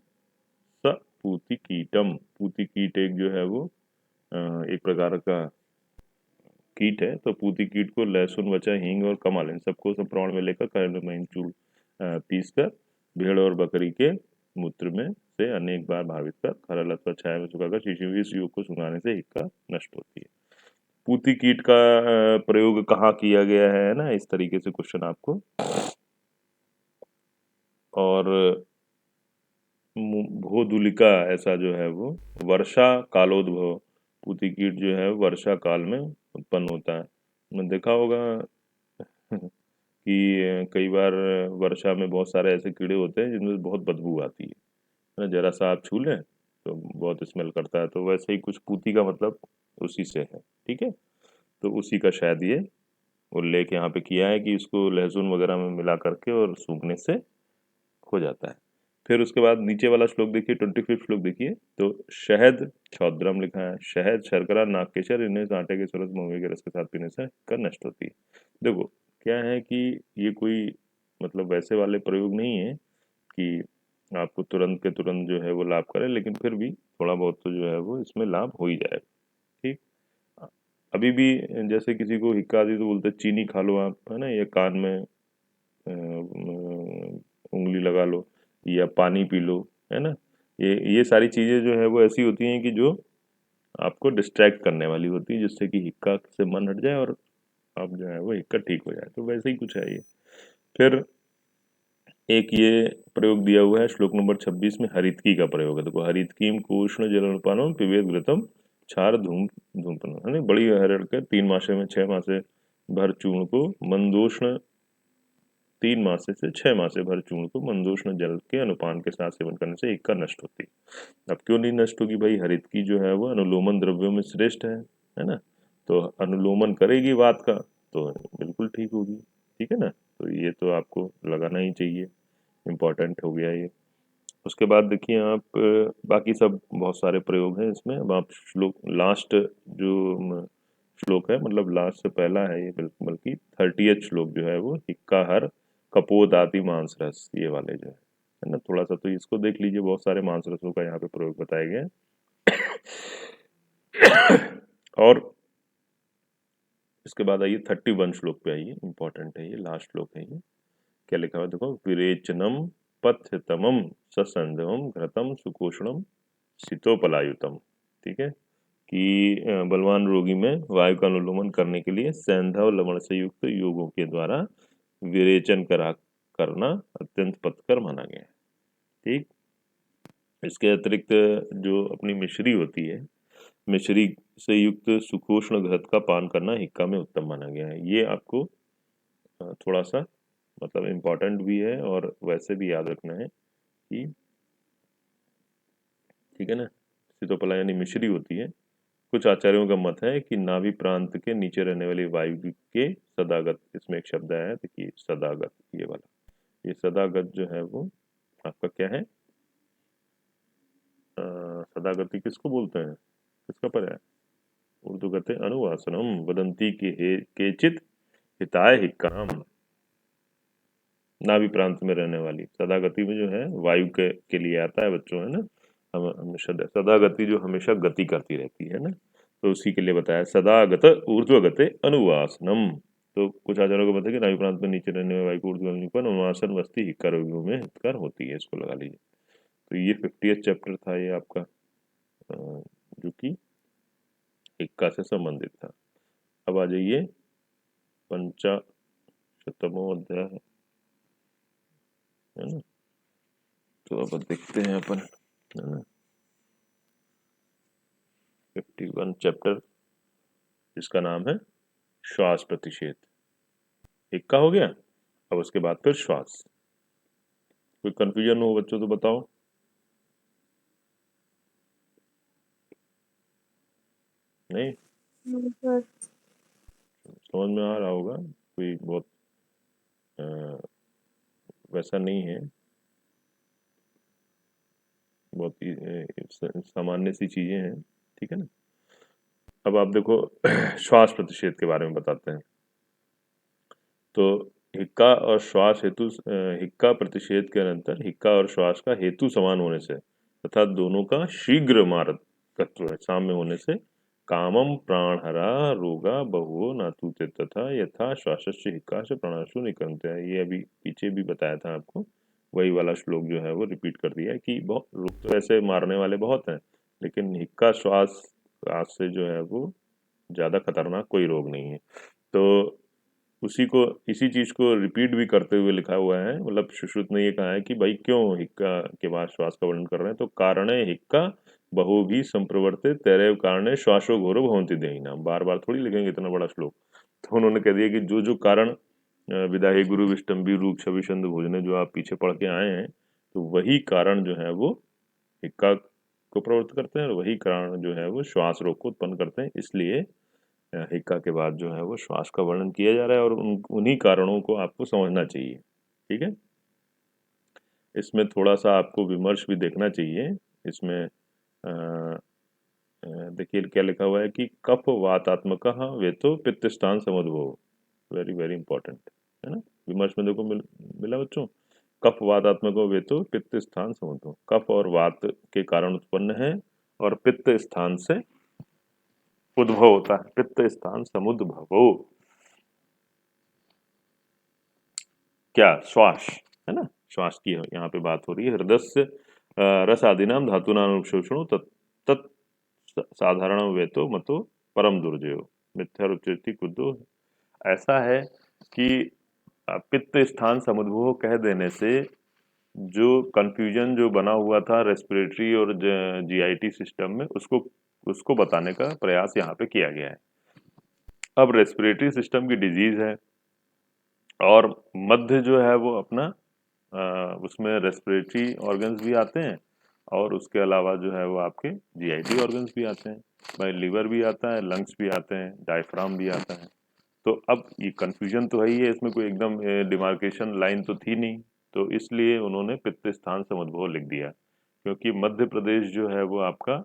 स पूति कीटम। पूति कीट एक जो है वो एक प्रकार का कीट है। तो पूती कीट को लहसुन, वचा, हींग और कमाल, इन सबको सब प्रमाण में लेकर कड़े में महीन चूर पीस कर भेड़ और बकरी के मूत्र में से अनेक बार भावित कर खरल अथवा छाया में सुखाकर शीशी इस योग को सुखाने से हिक्का नष्ट होती है। पूती कीट का प्रयोग कहाँ किया गया है ना, इस तरीके से क्वेश्चन आपको। और भोधुलिका ऐसा जो है वो वर्षा कालोद्भव, पूती कीट जो है वर्षा काल में उत्पन्न होता है। मैं देखा होगा कि कई बार वर्षा में बहुत सारे ऐसे कीड़े होते हैं जिनमें बहुत बदबू आती है ना, जरा सा आप छू लें तो बहुत स्मेल करता है। तो वैसे ही कुछ पूती का मतलब उसी से है। ठीक है, तो उसी का शायद ये उल्लेख यहाँ पे किया है कि इसको लहसुन वगैरह में मिला करके और सूखने से हो जाता है। फिर उसके बाद नीचे वाला श्लोक देखिए, 25 श्लोक देखिए। तो शहद क्षौद्रम लिखा है, शहद शर्करा नागकेशर, इन्हें आटे के सरस महुए के रस के साथ पीने से कर नष्ट होती है। देखो क्या है कि ये कोई मतलब वैसे वाले प्रयोग नहीं है कि आपको तुरंत के तुरंत जो है वो लाभ करे, लेकिन फिर भी थोड़ा बहुत तो जो है वो इसमें लाभ हो ही जाए। ठीक। अभी भी जैसे किसी को हिक्का आदि तो बोलते हैं चीनी खा लो आप, है ना, या कान में उंगली लगा लो, या पानी पी लो, है ना। ये सारी चीज़ें जो है वो ऐसी होती हैं कि जो आपको डिस्ट्रैक्ट करने वाली होती है, जिससे कि हिक्का से मन हट जाए और आप जो है वो हिक्का ठीक हो जाए। तो वैसे ही कुछ है ये। फिर एक ये प्रयोग दिया हुआ है श्लोक नंबर 26 में, हरितकी का प्रयोग है। देखो, हरितकीम को उष्ण जलपानम पिबेद घृतम क्षार धूम धूमपन, है ना, बड़ी हरड़ के 3 मासे में 6 मासे भर चूर्ण को मंदोष्ण 3 मासे से 6 मासे भर चूर्ण को मंदोष्ण जल के अनुपान के साथ सेवन करने से हिक्का नष्ट होती है। अब क्यों नहीं नष्ट होगी भाई? हरितकी जो है वो अनुलोमन द्रव्यों में श्रेष्ठ है ना। तो अनुलोमन करेगी बात का तो बिल्कुल ठीक होगी। ठीक है ना। तो ये तो आपको लगाना ही चाहिए, इम्पोर्टेंट हो गया ये। उसके बाद देखिए आप बाकी सब बहुत सारे प्रयोग हैं इसमें। अब आप श्लोक लास्ट जो श्लोक है, मतलब लास्ट से पहला है ये, बल्कि 30th श्लोक जो है वो, हिक्का हर कपोत आदि मांस रस, ये वाले जो है ना, थोड़ा सा तो इसको देख लीजिए। बहुत सारे मांस रसों का यहाँ पे प्रयोग बताया गया है। और इसके बाद आइए 31 श्लोक पे आइए, इंपॉर्टेंट है ये, लास्ट श्लोक है ये। क्या लिखा हुआ देखो, विरेचनम पथ्यतमम ससंधवम घृतम सुकोषणम शीतोपलायुतम। ठीक है कि बलवान रोगी में वायु का अनुलोमन करने के लिए सैंधव लवण से युक्त योगों के द्वारा विरेचन करना अत्यंत पथकर माना गया है। ठीक। इसके अतिरिक्त जो अपनी मिश्री होती है, मिश्री से युक्त सुखोष्ण घृत का पान करना हिक्का में उत्तम माना गया है। ये आपको थोड़ा सा मतलब इम्पोर्टेंट भी है और वैसे भी याद रखना है कि, ठीक है ना, शीतोपला यानी मिश्री होती है। कुछ आचार्यों का मत है कि नाभि प्रांत के नीचे रहने वाली वायु के सदागत, इसमें एक शब्द आया है, देखिए सदागत, ये वाला, ये सदागत जो है वो आपका क्या है, सदागति किसको बोलते हैं, किसका पर्याय? उर्दू कहते हैं अनुवासनम वदंती के केचित हिताय हिक्काम। नाभि प्रांत में रहने वाली सदागति में जो है वायु के लिए आता है बच्चों, है ना। हम हमेशा सदागति जो हमेशा गति करती रहती है ना, तो उसी के लिए बताया सदागत ऊर्ध्वगते अनुवासनम। तो कुछ आचार्यों को बताया कि नाभि प्रांत में नीचे रहने वाली वायु को ऊर्ध्व अनुवासन वस्ती हिक्का रोगियों में हितकर होती है, इसको लगा लीजिए। तो ये 50th चैप्टर था ये आपका, जो कि हिक्का से संबंधित था। अब आ जाइए पंचाशतमो अध्याय, है ना। तो अब देखते हैं अपन, है ना, 51 चैप्टर, जिसका नाम है श्वास प्रतिषेध। हिक्का हो गया, अब उसके बाद फिर श्वास। कोई कंफ्यूजन हो बच्चों तो बताओ। नहीं सर। समझ में आ रहा होगा, कोई बहुत वैसा नहीं है, बहुत ही सामान्य सी चीजें हैं। ठीक है ना। अब आप देखो श्वास प्रतिषेध के बारे में बताते हैं। तो हिक्का और श्वास हेतु हिक्का प्रतिषेध के अनंतर हिक्का और श्वास का हेतु समान होने से तथा दोनों का शीघ्र मारकत्व साम्य होने से कामम प्राणहरा रोगा बहुओ नातुते तथा यथा श्वासस्य हिक्का से प्राणाशु निकलते हैं। ये अभी पीछे भी बताया था आपको, वही वाला श्लोक जो है वो रिपीट कर दिया है कि बहुत रोग तो ऐसे मारने वाले बहुत हैं, लेकिन हिक्का श्वास आज से जो है वो ज़्यादा खतरनाक कोई रोग नहीं है। तो उसी को, इसी चीज को रिपीट भी करते हुए लिखा हुआ है, मतलब सुश्रुत ने ये कहा है कि भाई क्यों हिक्का के बाद श्वास का वर्णन कर रहे हैं, तो कारणे हिक्का बहु भी संप्रवर्ते तेरे कारणे श्वासो घोरो भवंति देहिना। बार बार थोड़ी लिखेंगे इतना बड़ा श्लोक। तो उन्होंने कह दिया कि जो जो कारण विदाही गुरु विष्टम्बी रूप छवि छंद भोजने जो आप पीछे पढ़ के आए हैं, तो वही कारण जो है वो हिक्का को प्रवृत्त करते हैं और वही कारण जो है वो श्वास रोग को उत्पन्न करते हैं। इसलिए हिक्का के बाद जो है वो श्वास का वर्णन किया जा रहा है और उन्हीं कारणों को आपको समझना चाहिए। ठीक है। इसमें थोड़ा सा आपको विमर्श भी देखना चाहिए। इसमें देखिए क्या लिखा हुआ है कि कफ वातात्मक वेतो पित्त स्थान समुद्भव, वेरी वेरी इंपॉर्टेंट है ना। विमर्श में देखो मिला बच्चों, कफ वातात्मक वेतो पित्त स्थान समुद्भव, कफ और वात के कारण उत्पन्न है और पित्त स्थान से उद्भव होता है, पित्त स्थान समुद्भव। क्या श्वास है ना, श्वास की यहाँ पे बात हो रही है। हृदय से रस आदि नाम धातु नाम उपशोषणो तत् साधारण वेतो मतो परम दुर्जयो मिथ्या रुचि कुदो। ऐसा है कि पित्त स्थान समुद्भव कह देने से जो कंफ्यूजन जो बना हुआ था रेस्पिरेटरी और जीआईटी सिस्टम में, उसको बताने का प्रयास यहाँ पे किया गया है। अब रेस्पिरेटरी सिस्टम की डिजीज है और मध्य जो है वो अपना उसमें रेस्पिरेटरी ऑर्गन्स भी आते हैं और उसके अलावा जो है वो आपके जीआईटी ऑर्गन्स भी आते हैं, भाई लिवर भी आता है, लंग्स भी आते हैं, डायफ्राम भी आता है। तो अब ये कंफ्यूजन तो है ही है, इसमें कोई एकदम डिमार्केशन लाइन तो थी नहीं, तो इसलिए उन्होंने पित्त स्थान समुद्भव लिख दिया, क्योंकि मध्य प्रदेश जो है वो आपका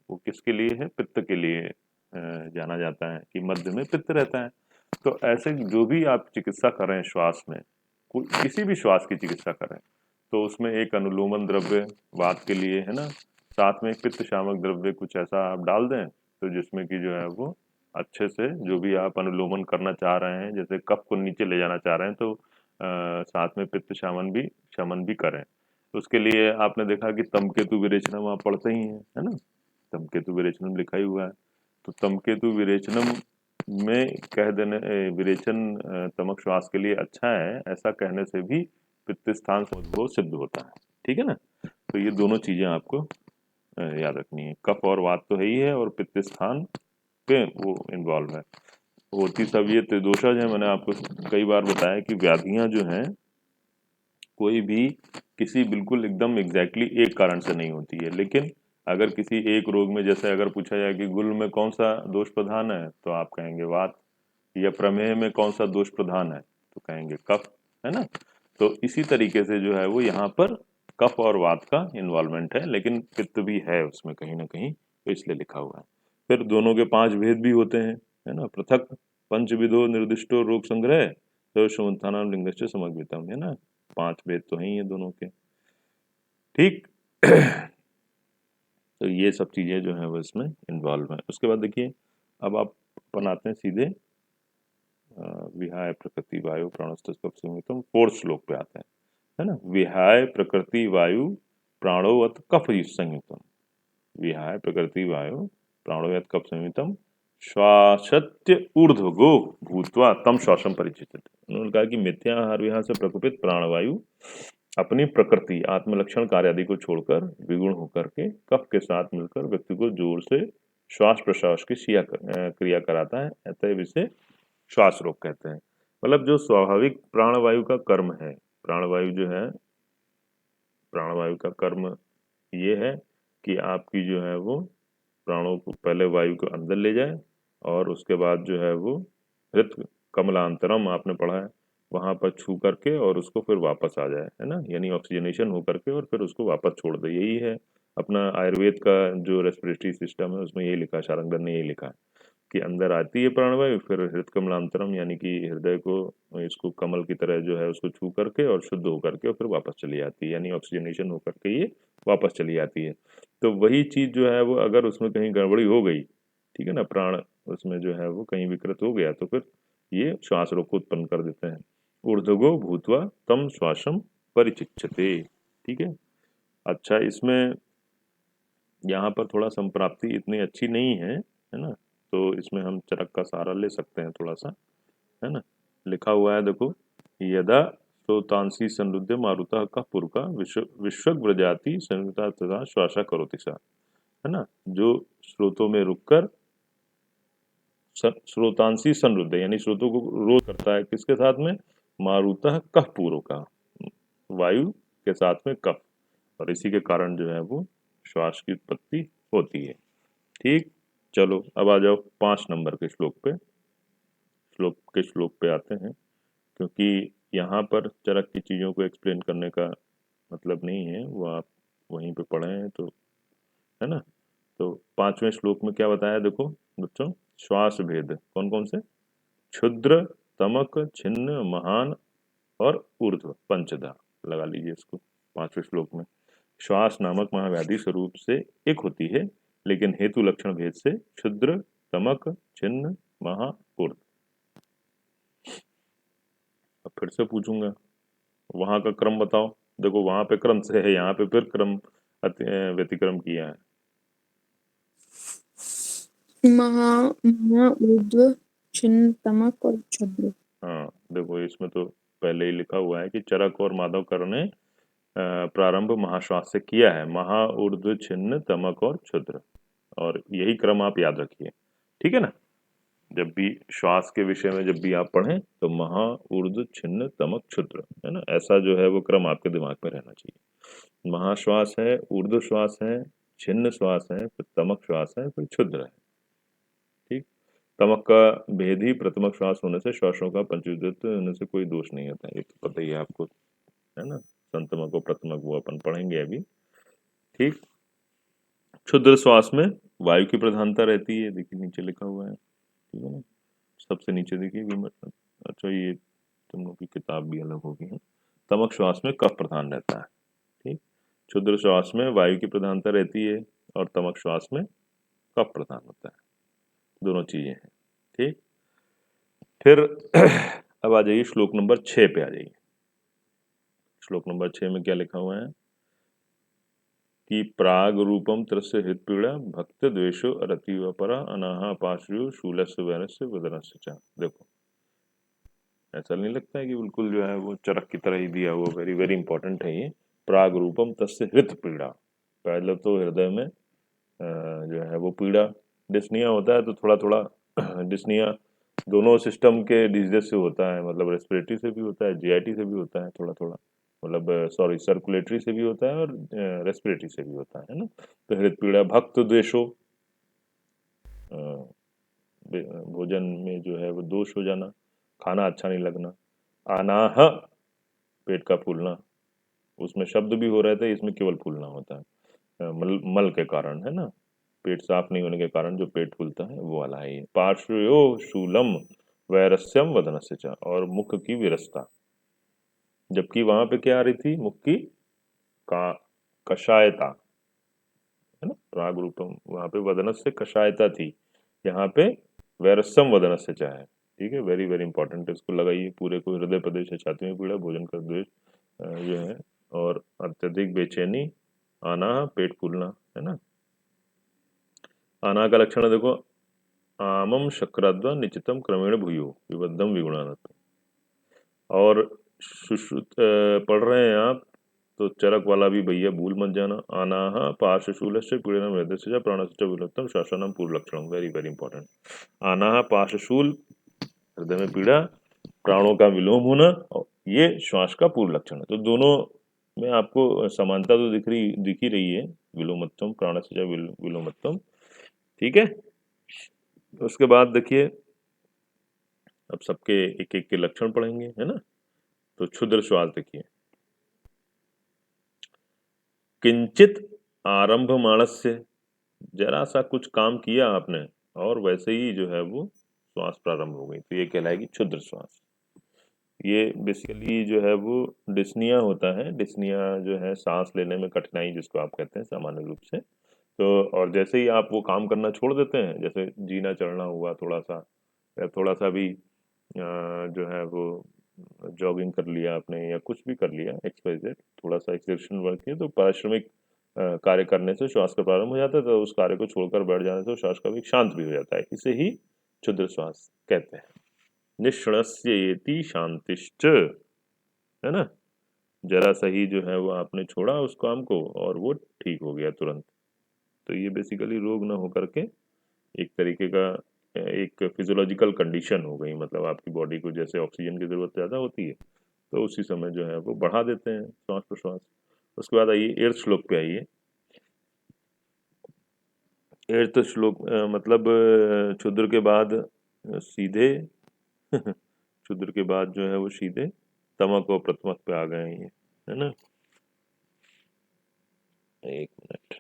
वो किसके लिए है, पित्त के लिए जाना जाता है कि मध्य में पित्त रहता है। तो ऐसे जो भी आप चिकित्सा कर रहे हैं श्वास में, किसी भी श्वास की चिकित्सा करें, तो उसमें एक अनुलोमन द्रव्य वात के लिए है ना, साथ में एक पित्त शामक द्रव्य कुछ ऐसा आप डाल दें, तो जिसमें कि जो है वो अच्छे से जो भी आप अनुलोमन करना चाह रहे हैं, जैसे कफ को नीचे ले जाना चाह रहे हैं, तो साथ में पित्त शमन भी करें। तो उसके लिए आपने देखा कि तमकेतु विरेचनम आप पढ़ते ही हैं, है ना, तमकेतु विरेचनम लिखा ही हुआ है। तो तमकेतु विरेचनम में कह देने विरेचन तमक श्वास के लिए अच्छा है, ऐसा कहने से भी पित्त स्थान समुद्भव सिद्ध होता है। ठीक है ना, तो ये दोनों चीजें आपको याद रखनी है, कफ और वात तो है ही है और पित्त स्थान पे वो इन्वॉल्व है। होती सब ये त्रिदोषज है, मैंने आपको कई बार बताया कि व्याधियां जो हैं कोई भी किसी बिल्कुल एकदम एग्जैक्टली एक कारण से नहीं होती है, लेकिन अगर किसी एक रोग में, जैसे अगर पूछा जाए कि गुल में कौन सा दोष प्रधान है, तो आप कहेंगे वात, या प्रमेह में कौन सा दोष प्रधान है, तो कहेंगे कफ, है ना। तो इसी तरीके से जो है वो यहाँ पर कफ और वात का इन्वॉल्वमेंट है, लेकिन पित्त भी है उसमें कहीं ना कहीं, तो इसलिए लिखा हुआ है। फिर दोनों के 5 भेद भी होते हैं, है ना, पृथक पंचविधो निर्दिष्टो रोग संग्रह तो सुमंथानाम लिंगश्च समग्वितम, है ना, 5 भेद तो हैं ही है दोनों के। ठीक तो ये सब चीजें जो है वो इसमें इन्वॉल्व है। उसके बाद देखिए, अब आप बनाते हैं सीधे विहाय प्रकृति वायु प्राणस्तम 4th श्लोक पे आते हैं, है ना। विहाय प्रकृति वायु प्राणोवत कफ संयुतम, विहाय प्रकृति वायु प्राणोवत कफ संयुतम श्वासत्य ऊर्ध्वगो भूत्वा तम श्वासम परिचित। उन्होंने कहा कि मिथ्या आहार विहार से प्रकोपित प्राणवायु अपनी प्रकृति आत्मलक्षण कार्य आदि को छोड़कर विगुण होकर के कफ के साथ मिलकर व्यक्ति को जोर से श्वास प्रश्वास की क्रिया कराता है, अतः इसे श्वास रोग कहते हैं। मतलब जो स्वाभाविक प्राणवायु का कर्म है, प्राणवायु जो है, प्राणवायु का कर्म ये है कि आपकी जो है वो प्राणों को पहले वायु को अंदर ले जाए और उसके बाद जो है वो हृत कमलांतरम आपने पढ़ा है, वहां पर छू करके और उसको फिर वापस आ जाए, है ना, यानी ऑक्सीजनेशन हो करके और फिर उसको वापस छोड़ दे। यही है अपना आयुर्वेद का जो रेस्पिरेटरी सिस्टम है, उसमें यही लिखा है, शारंगधर ने यही लिखा है कि अंदर आती है प्राणवायु, फिर हृत कमलांतरम यानी कि हृदय को, इसको कमल की तरह जो है उसको छू करके और शुद्ध होकर के और फिर वापस चली आती है, यानी ऑक्सीजनेशन होकर के ये वापस चली आती है। तो वही चीज जो है वो अगर उसमें कहीं गड़बड़ी हो गई, ठीक है ना, प्राण उसमें जो है वो कहीं विकृत हो गया, तो फिर ये श्वास रोग को उत्पन्न कर देते हैं। ऊर्ध्वगो भूतवा तम श्वासम परिचिच्यते। ठीक है, अच्छा, इसमें यहाँ पर थोड़ा संप्राप्ति इतनी अच्छी नहीं है ना, तो इसमें हम चरक का सहारा ले सकते हैं थोड़ा सा, है ना। लिखा हुआ है देखो, यदा श्रोतांसी संरुद्ध मारुता का पुरका विश्व व्रजाति संयुता तथा श्वासा करोति सा, है ना, जो स्रोतों में रुककर श्रोतांसी संरुद्ध यानी स्रोतों को रोध करता है, किसके साथ में, मारुता कफ पूर्व का, वायु के साथ में कफ, और इसी के कारण जो है वो श्वास की उत्पत्ति होती है। ठीक, चलो अब आ जाओ 5 नंबर के श्लोक पे आते हैं, क्योंकि यहाँ पर चरक की चीज़ों को एक्सप्लेन करने का मतलब नहीं है, वो आप वहीं पे पढ़े हैं तो, है ना। तो 5वें श्लोक में क्या बताया देखो बच्चों, श्वास भेद कौन कौन से, क्षुद्र, तमक, छिन्न, महान और ऊर्ध्व पंचधा, लगा लीजिए इसको 5वें श्लोक में। श्वास नामक महाव्याधि स्वरूप से एक होती है, लेकिन हेतु लक्षण भेद से क्षुद्र, तमक, छिन्न, महा, ऊर्ध्व। अब फिर से पूछूंगा, वहां का क्रम बताओ। देखो वहां पे क्रम से है, यहाँ पे फिर क्रम व्यतिक्रम किया है। महा, महा, ऊर्ध्व, छिन्न, तमक और क्षुद्र। हाँ देखो इसमें तो पहले ही लिखा हुआ है कि चरक और माधव कर ने प्रारंभ महाश्वास से किया है, महा, ऊर्ध्व, छिन्न, तमक और क्षुद्र, और यही क्रम आप याद रखिए, ठीक है ना। जब भी श्वास के विषय में जब भी आप पढ़ें तो महा, ऊर्ध्व, छिन्न, तमक, क्षुद्र, है ना, ऐसा जो है वो क्रम आपके दिमाग में रहना चाहिए। महाश्वास है, ऊर्ध्व श्वास है, छिन्न श्वास है, फिर तमक श्वास है, फिर क्षुद्र है, ठीक। तमक का भेद ही प्रथमक श्वास होने से श्वासों का पंचविधत्व होने से कोई दोष नहीं होता है, ये तो पता ही है आपको, है ना। संतमक और प्रथमक वो अपन पढ़ेंगे अभी, ठीक। क्षुद्र श्वास में वायु की प्रधानता रहती है, देखिए नीचे लिखा हुआ है, ठीक है ना, सबसे नीचे देखिए अच्छा ये तुम लोग की किताब भी अलग होगी है। तमक श्वास में कफ प्रधान रहता है, ठीक। क्षुद्र श्वास में वायु की प्रधानता रहती है और तमक श्वास में कफ प्रधान होता है, दोनों चीजें हैं, ठीक। फिर अब आ जाइए श्लोक नंबर 6 पे आ जाइए। श्लोक नंबर 6 में क्या लिखा हुआ है कि प्राग रूपम त्रस्य हृत पीड़ा भक्त द्वेषो रतिव परा अनाहा पाशु शूलस्य वैरस्य वदनस्य च। देखो ऐसा नहीं लगता है कि बिल्कुल जो है वो चरक की तरह ही दिया हुआ, वेरी वेरी इंपॉर्टेंट है ये। प्राग रूपम तस्य हृत पीड़ा, पहले तो हृदय में जो है वो पीड़ा, डिस्निया होता है तो थोड़ा थोड़ा डिस्निया दोनों सिस्टम के डिजीज से होता है, मतलब रेस्पिरेटरी से भी होता है, जीआईटी से भी होता है थोड़ा थोड़ा, मतलब सॉरी सर्कुलेटरी से भी होता है और रेस्पिरेटरी से भी होता है ना। तो हृदय पीड़ा, भक्त द्वेषो, भोजन में जो है वो दोष हो जाना, खाना अच्छा नहीं लगना, अनाह पेट का फूलना, उसमें शब्द भी हो रहे थे, इसमें केवल फूलना होता है, मल के कारण, है ना, पेट साफ नहीं होने के कारण जो पेट फूलता है वो वाला है ये। पार्श्वयो शूलम वैरस्यम वदनस्य च, और मुख की विरसता, जबकि वहां पे क्या आ रही थी, मुख की का कषायता, है ना, प्राग रूपम वहां पे वदनस्य कषायता थी, यहाँ पे वैरस्यम वदनस्य च है, ठीक है, वेरी वेरी इंपॉर्टेंट, इसको लगाइए पूरे को। हृदय प्रदेश है, छाती में पीड़ा, भोजन का द्वेष जो है, और अत्यधिक बेचैनी, आना पेट फूलना, है ना। आना का लक्षण देखो, आमम शक्राद्वा निचितम क्रमेण भूयो विबद्धम विगुणानत्व, और पढ़ रहे हैं आप तो चरक वाला भी भैया भूल मत जाना। आनाह पार्श्वशूलस्य पीड़नम हृदयस्य च प्राणस्य च विलुप्तम श्वासानाम पूर्व लक्षणम, वेरी वेरी इंपॉर्टेंट। आनाह पार्श्वशूल हृदय में पीड़ा, प्राणों का विलोम होना, और ये श्वास का पूर्व लक्षण है। तो दोनों में आपको समानता तो दिख ही रही है, विलोमत्तम प्राणस्य च विलोमत्तम, ठीक है। उसके बाद देखिए अब सबके एक एक के लक्षण पढ़ेंगे, है ना। तो क्षुद्र श्वास देखिए, किंचित आरंभ माणस्य, जरा सा कुछ काम किया आपने और वैसे ही जो है वो श्वास प्रारंभ हो गई, तो ये कहलाएगी क्षुद्र श्वास। ये बेसिकली जो है वो डिस्निया होता है, डिस्निया जो है सांस लेने में कठिनाई जिसको आप कहते हैं सामान्य रूप से। तो और जैसे ही आप वो काम करना छोड़ देते हैं, जैसे जीना चढ़ना हुआ थोड़ा सा, या थोड़ा सा भी जो है वो जॉगिंग कर लिया आपने या कुछ भी कर लिया एक्सरसाइज, थोड़ा सा एक्सर्शन वर्क किया, तो पारिश्रमिक कार्य करने से श्वास का प्रारंभ हो जाता है, तो उस कार्य को छोड़कर बैठ जाने से श्वास का भी शांत भी हो जाता है, इसे ही क्षुद्र श्वास कहते हैं। निःश्वस्येति शांतिश्च, है ना, जरा सही जो है वो आपने छोड़ा उस काम को और वो ठीक हो गया तुरंत। तो ये बेसिकली रोग ना होकर के एक तरीके का एक फिजियोलॉजिकल कंडीशन हो गई, मतलब आपकी बॉडी को जैसे ऑक्सीजन की जरूरत ज़्यादा होती है तो उसी समय जो है वो बढ़ा देते हैं श्वास प्रश्वास। उसके बाद आइए 8 श्लोक पे आइए। 8 श्लोक मतलब क्षुद्र के बाद सीधे क्षुद्र के बाद जो है वो सीधे तमक और प्रथमक पे आ गए हैं ये, है ना। एक मिनट।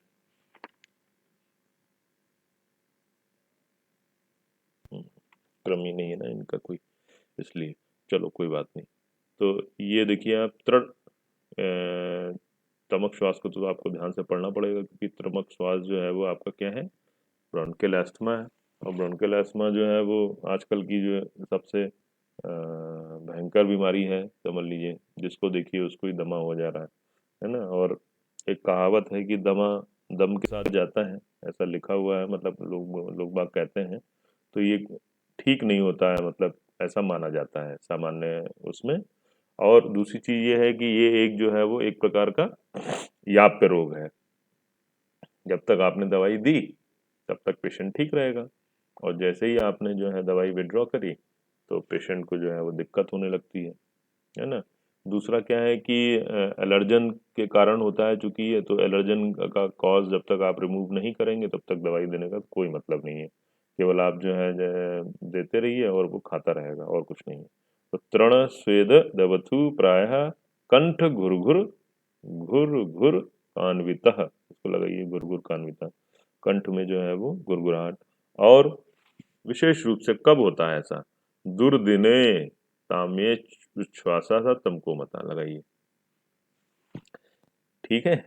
क्रम ही नहीं है ना इनका कोई, इसलिए चलो कोई बात नहीं। तो ये देखिए आप तमक श्वास को तो आपको ध्यान से पढ़ना पड़ेगा, क्योंकि तमक श्वास जो है वो आपका क्या है, ब्रोंकियल अस्थमा है। और ब्रोंकियल अस्थमा जो है वो आजकल की जो सबसे भयंकर बीमारी है, समझ लीजिए। जिसको देखिए उसको ही दमा हो जा रहा है ना। और एक कहावत है कि दमा दम के साथ जाता है, ऐसा लिखा हुआ है, मतलब लोग बाग कहते हैं। तो ये ठीक नहीं होता है, मतलब ऐसा माना जाता है सामान्य उसमें। और दूसरी चीज ये है कि ये एक जो है वो एक प्रकार का याप्य रोग है। जब तक आपने दवाई दी तब तक पेशेंट ठीक रहेगा, और जैसे ही आपने जो है दवाई विड्रॉ करी तो पेशेंट को जो है वो दिक्कत होने लगती है ना। दूसरा क्या है कि एलर्जन के कारण होता है, चूंकि ये तो एलर्जन का कॉज जब तक आप रिमूव नहीं करेंगे तब तक दवाई देने का कोई मतलब नहीं है। केवल आप जो है देते रहिए और वो खाता रहेगा, और कुछ नहीं है। तो तृण स्वेद दवथु प्रायः कंठ घुरघुर घुर घुर कान्वितः, इसको लगाइए घुर घुर कान्वितः। कंठ में जो है वो गुरगुराहट। और विशेष रूप से कब होता है ऐसा, दुर्दिने तामे उच्छ्वासा सा तमको मता, लगाइए। ठीक है,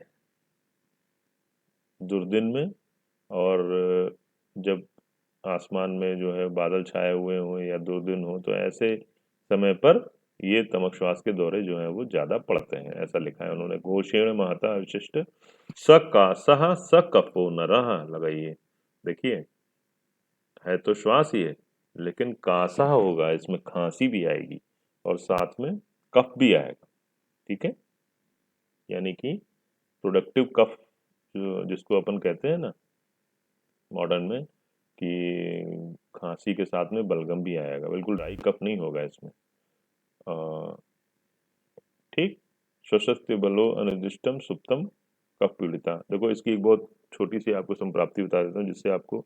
दुर्दिन में, और जब आसमान में जो है बादल छाए हुए हों या दुर्दिन हो, तो ऐसे समय पर ये तमक श्वास के दौरे जो है वो ज्यादा पड़ते हैं, ऐसा लिखा है उन्होंने। घोषेण महता विशिष्ट स कासः स कफो नरः, लगाइए। देखिए, है तो श्वास ही है, लेकिन कासा होगा, इसमें खांसी भी आएगी और साथ में कफ भी आएगा। ठीक है, यानी कि प्रोडक्टिव कफ, जो जिसको अपन कहते हैं ना मॉडर्न में, कि खांसी के साथ में बलगम भी आएगा, बिल्कुल ड्राई कफ नहीं होगा इसमें। अ, ठीक। श्वसति बलो अनिर्दिष्टम सुप्तम कफ पीड़िता। देखो, इसकी एक बहुत छोटी सी आपको संप्राप्ति बता देता हूँ, जिससे आपको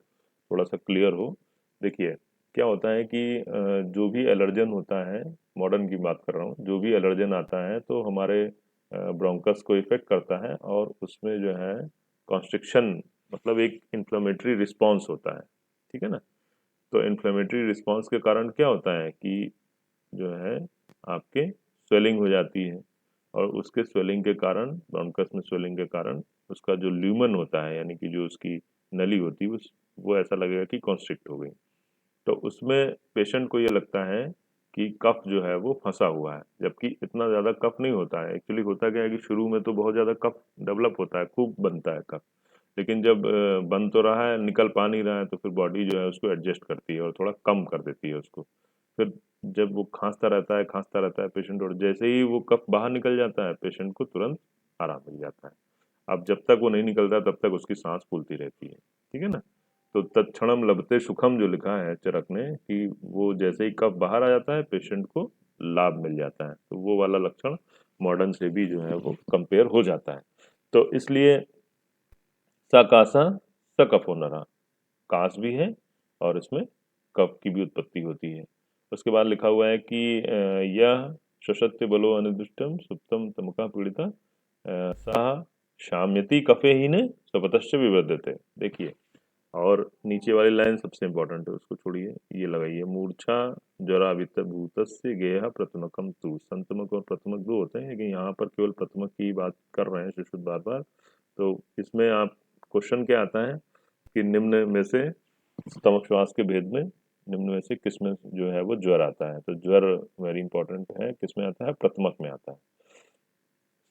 थोड़ा सा क्लियर हो। देखिए, क्या होता है कि जो भी एलर्जन होता है, मॉडर्न की बात कर रहा हूँ, जो भी एलर्जन आता है तो हमारे ब्रोंकस को इफेक्ट करता है, और उसमें जो है कॉन्स्ट्रिक्शन, मतलब एक इन्फ्लेमेटरी रिस्पॉन्स होता है। ठीक है ना। तो इन्फ्लेमेटरी रिस्पॉन्स के कारण क्या होता है कि जो है आपके स्वेलिंग हो जाती है, और उसके स्वेलिंग के कारण, ब्रोंकस में स्वेलिंग के कारण, उसका जो ल्यूमन होता है, यानी कि जो उसकी नली होती है, वो ऐसा लगेगा कि कॉन्स्ट्रिक्ट हो गई। तो उसमें पेशेंट को ये लगता है कि कफ जो है वो फंसा हुआ है, जबकि इतना ज़्यादा कफ नहीं होता है। एक्चुअली होता क्या है कि शुरू में तो बहुत ज़्यादा कफ डेवलप होता है, खूब बनता है कफ। लेकिन जब बन तो रहा है, निकल पा नहीं रहा है, तो फिर बॉडी जो है उसको एडजस्ट करती है और थोड़ा कम कर देती है उसको। फिर जब वो खांसता रहता है पेशेंट, और जैसे ही वो कफ बाहर निकल जाता है, पेशेंट को तुरंत आराम मिल जाता है। अब जब तक वो नहीं निकलता तब तक उसकी सांस फूलती रहती है। ठीक है ना। तो तत्क्षणम लभते सुखम जो लिखा है चरक ने, कि वो जैसे ही कफ बाहर आ जाता है पेशेंट को लाभ मिल जाता है। तो वो वाला लक्षण मॉडर्न से भी जो है वो कंपेयर हो जाता है। तो इसलिए सकासा सकफो नरा, कास भी है और इसमें कफ की भी उत्पत्ति होती है। उसके बाद लिखा हुआ है कि यह शशत्य बलो अनिर्दिष्टम सुप्तम तमका पीड़िता सा शाम्यति कफे ही ने स्वतश्च विवर्धते। देखिए, और नीचे वाली लाइन सबसे इंपॉर्टेंट है, उसको छोड़िए, ये लगाइए। मूर्छा ज्वरावित भूतस्य गेह प्रथमकम तु, संतमक और प्रथमक दो होते हैं, लेकिन यहाँ पर केवल प्रथमक की बात कर रहे हैं सुश्रुत बार बार। तो इसमें आप क्वेश्चन क्या आता है कि निम्न में से, स्तमक श्वास के भेद में निम्न में से किस में जो है वो ज्वर आता है। तो ज्वर वेरी इंपॉर्टेंट है, किस में आता है, प्रथमक में आता है।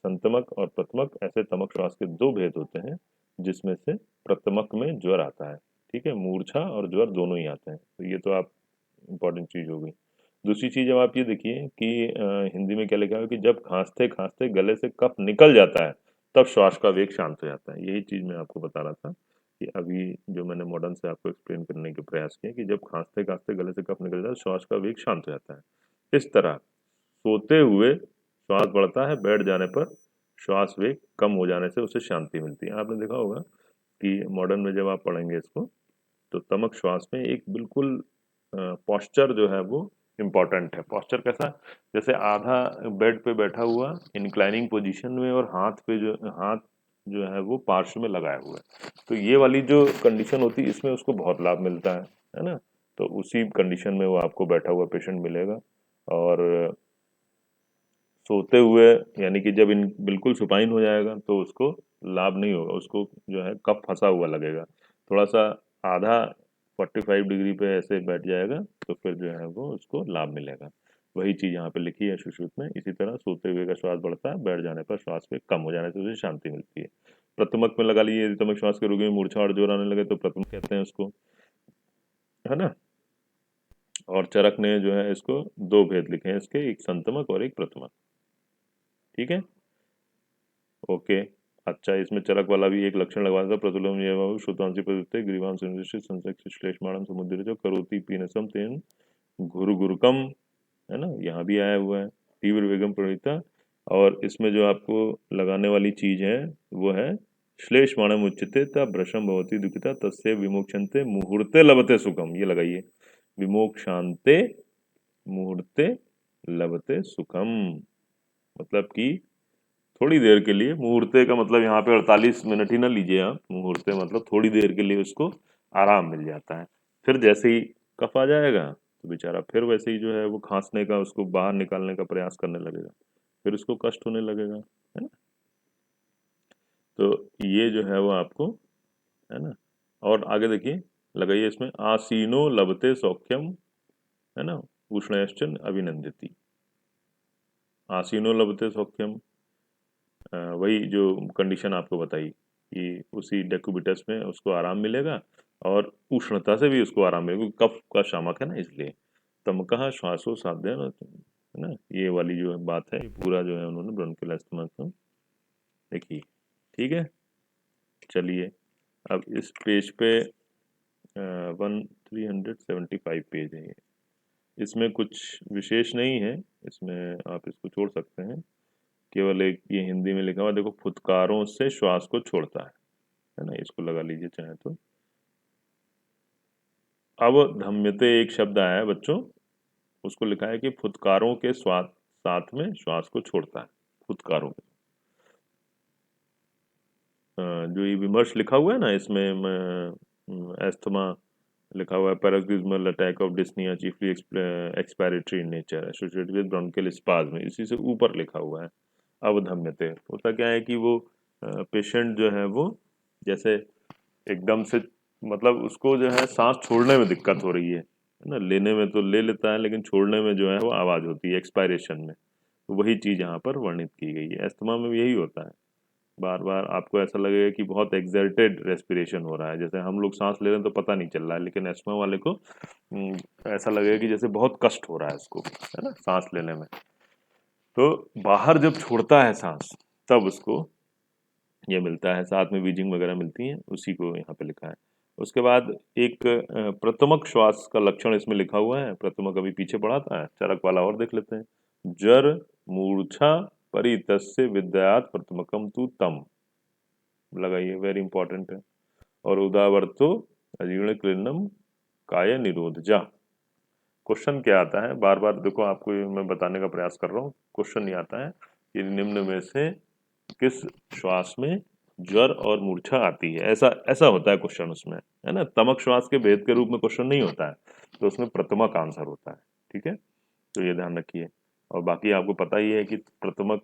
संतमक और प्रथमक ऐसे तमक श्वास के दो भेद होते हैं, जिसमें से प्रथमक में ज्वर आता है। ठीक है, मूर्छा और ज्वर दोनों ही आते हैं। तो ये तो आप इम्पोर्टेंट चीज हो गई। दूसरी चीज, अब आप ये देखिए कि हिंदी में क्या लिखा है कि जब खांसते खांसते गले से कफ निकल जाता है तब श्वास का वेग शांत हो जाता है। यही चीज मैं आपको बता रहा था कि अभी जो मैंने मॉडर्न से आपको एक्सप्लेन करने के प्रयास किए, कि जब खांसते खांसते गले से कफ निकल जाता है श्वास का वेग शांत हो जाता है। इस तरह सोते हुए श्वास बढ़ता है, बैठ जाने पर श्वास वेग कम हो जाने से उसे शांति मिलती है। आपने देखा होगा कि मॉडर्न में जब आप पढ़ेंगे इसको, तो तमक श्वास में एक बिल्कुल पॉस्चर जो है वो इम्पॉर्टेंट है। पॉस्चर कैसा, जैसे आधा बेड पे बैठा हुआ इंक्लाइनिंग पोजीशन में, और हाथ पे जो हाथ जो है वो पार्श्व में लगाए हुए है। तो ये वाली जो कंडीशन होती है इसमें उसको बहुत लाभ मिलता है ना। तो उसी कंडीशन में वो आपको बैठा हुआ पेशेंट मिलेगा। और सोते हुए यानी कि जब इन बिल्कुल सुपाइन हो जाएगा तो उसको लाभ नहीं होगा, उसको जो है कफ फंसा हुआ लगेगा। थोड़ा सा आधा 45 डिग्री पे ऐसे बैठ जाएगा तो फिर जो है वो उसको लाभ मिलेगा। वही चीज़ यहाँ पे लिखी है सुश्रुत में। इसी तरह सोते हुए का श्वास बढ़ता है, बैठ जाने पर श्वास पे कम हो जाने से उसे शांति मिलती है। प्रथमक में लगा लीजिए, यदि तमक श्वास के रोगी में मूर्छा और जोर आने लगे तो प्रथमक कहते हैं उसको, है ना। और चरक ने जो है इसको दो भेद लिखे हैं इसके, एक संतमक और एक प्रथमक। ठीक है, ओके। अच्छा, इसमें चरक वाला भी एक लक्षण लगवाना था। प्रतुलम ये बाबू श्रुतांशी प्रयुक्ते ग्रीवांश संसक्त श्लेष्माणम समुद्र जो करोति पीनसम तेन घुरु गुरुकम, है ना, यहाँ भी आया हुआ है। तीव्र वेगम प्रणीता। और इसमें जो आपको लगाने वाली चीज है वो है श्लेष्माणम उच्यते ता भ्रशम भवती दुखिता तस्य विमोक्षन्ते मुहूर्ते लभते सुखम, ये लगाइए। विमोक्षान्ते मुहूर्ते लभते सुखम, मतलब कि थोड़ी देर के लिए, मुहूर्ते का मतलब यहाँ पे 48 मिनट ही ना लीजिए आप, मुहूर्ते मतलब थोड़ी देर के लिए उसको आराम मिल जाता है। फिर जैसे ही कफ आ जाएगा तो बेचारा फिर वैसे ही जो है वो खांसने का, उसको बाहर निकालने का प्रयास करने लगेगा, फिर उसको कष्ट होने लगेगा, है ना। तो ये जो है वो आपको, है ना। और आगे देखिए, लगाइए इसमें आसीनो लभते सौख्यम, है ना, उष्णयश्चन अभिनंदिती। आसीनो लभते सौख्यम, वही जो कंडीशन आपको बताई कि उसी डेकुबिटस में उसको आराम मिलेगा और उष्णता से भी उसको आराम मिलेगा, क्योंकि कफ का शामक है ना, इसलिए। तम कहा श्वासो साध्य, है ना, ये वाली जो बात है पूरा जो है उन्होंने ब्रोंकियल अस्थमा को देखी। ठीक है, चलिए अब इस पेज पे 375 पेज है ये। इसमें कुछ विशेष नहीं है, इसमें आप इसको छोड़ सकते हैं। केवल एक ये हिंदी में लिखा हुआ देखो, फुतकारों से श्वास को छोड़ता है ना, इसको लगा लीजिए चाहे तो। अवधम्यते एक शब्द आया है बच्चों, उसको लिखा है कि फुतकारों के स्वाद साथ में श्वास को छोड़ता है, फुतकारों के। जो ये विमर्श लिखा हुआ है ना इसमें, एस्थमा लिखा हुआ है, paroxysmal attack of dyspnoea chiefly expiratory in nature associated with bronchial spasm, इसी से ऊपर लिखा हुआ है अवधम्यते। होता क्या है कि वो पेशेंट जो है वो जैसे एकदम से, मतलब उसको जो है सांस छोड़ने में दिक्कत हो रही है ना, लेने में तो ले लेता है लेकिन छोड़ने में जो है वो आवाज़ होती है एक्सपायरेशन में। तो वही चीज़ यहाँ पर वर्णित की गई है। एस्थमा में भी यही होता है, बार बार आपको ऐसा लगेगा कि बहुत एक्सर्टेड रेस्पिरेशन हो रहा है, जैसे हम लोग सांस ले रहे हैं तो पता नहीं चल रहा है, लेकिन एस्थमा वाले को ऐसा लगेगा कि जैसे बहुत कष्ट हो रहा है उसको, है ना, सांस लेने में। तो बाहर जब छोड़ता है सांस तब उसको ये मिलता है, साथ में वीजिंग वगैरह मिलती है, उसी को यहाँ पे लिखा है। उसके बाद एक प्रथमक श्वास का लक्षण इसमें लिखा हुआ है, प्रथमक अभी पीछे पढ़ाता है, चरक वाला और देख लेते हैं। जर मूर्छा परितस्य विद्यात प्रथमकम तु तम, लगाइए, वेरी इंपॉर्टेंट है। और उदावर्तो अजीर्ण क्लीनम काय निरोध जा। क्वेश्चन क्या आता है, बार बार देखो आपको ये मैं बताने का प्रयास कर रहा हूँ, क्वेश्चन ये आता है कि निम्न में से किस श्वास में ज्वर और मूर्छा आती है, ऐसा ऐसा होता है क्वेश्चन उसमें, है ना। तमक श्वास के भेद के रूप में क्वेश्चन नहीं होता है, तो उसमें प्रथमक आंसर होता है। ठीक है, तो ये ध्यान रखिए। और बाकी आपको पता ही है कि प्रथमक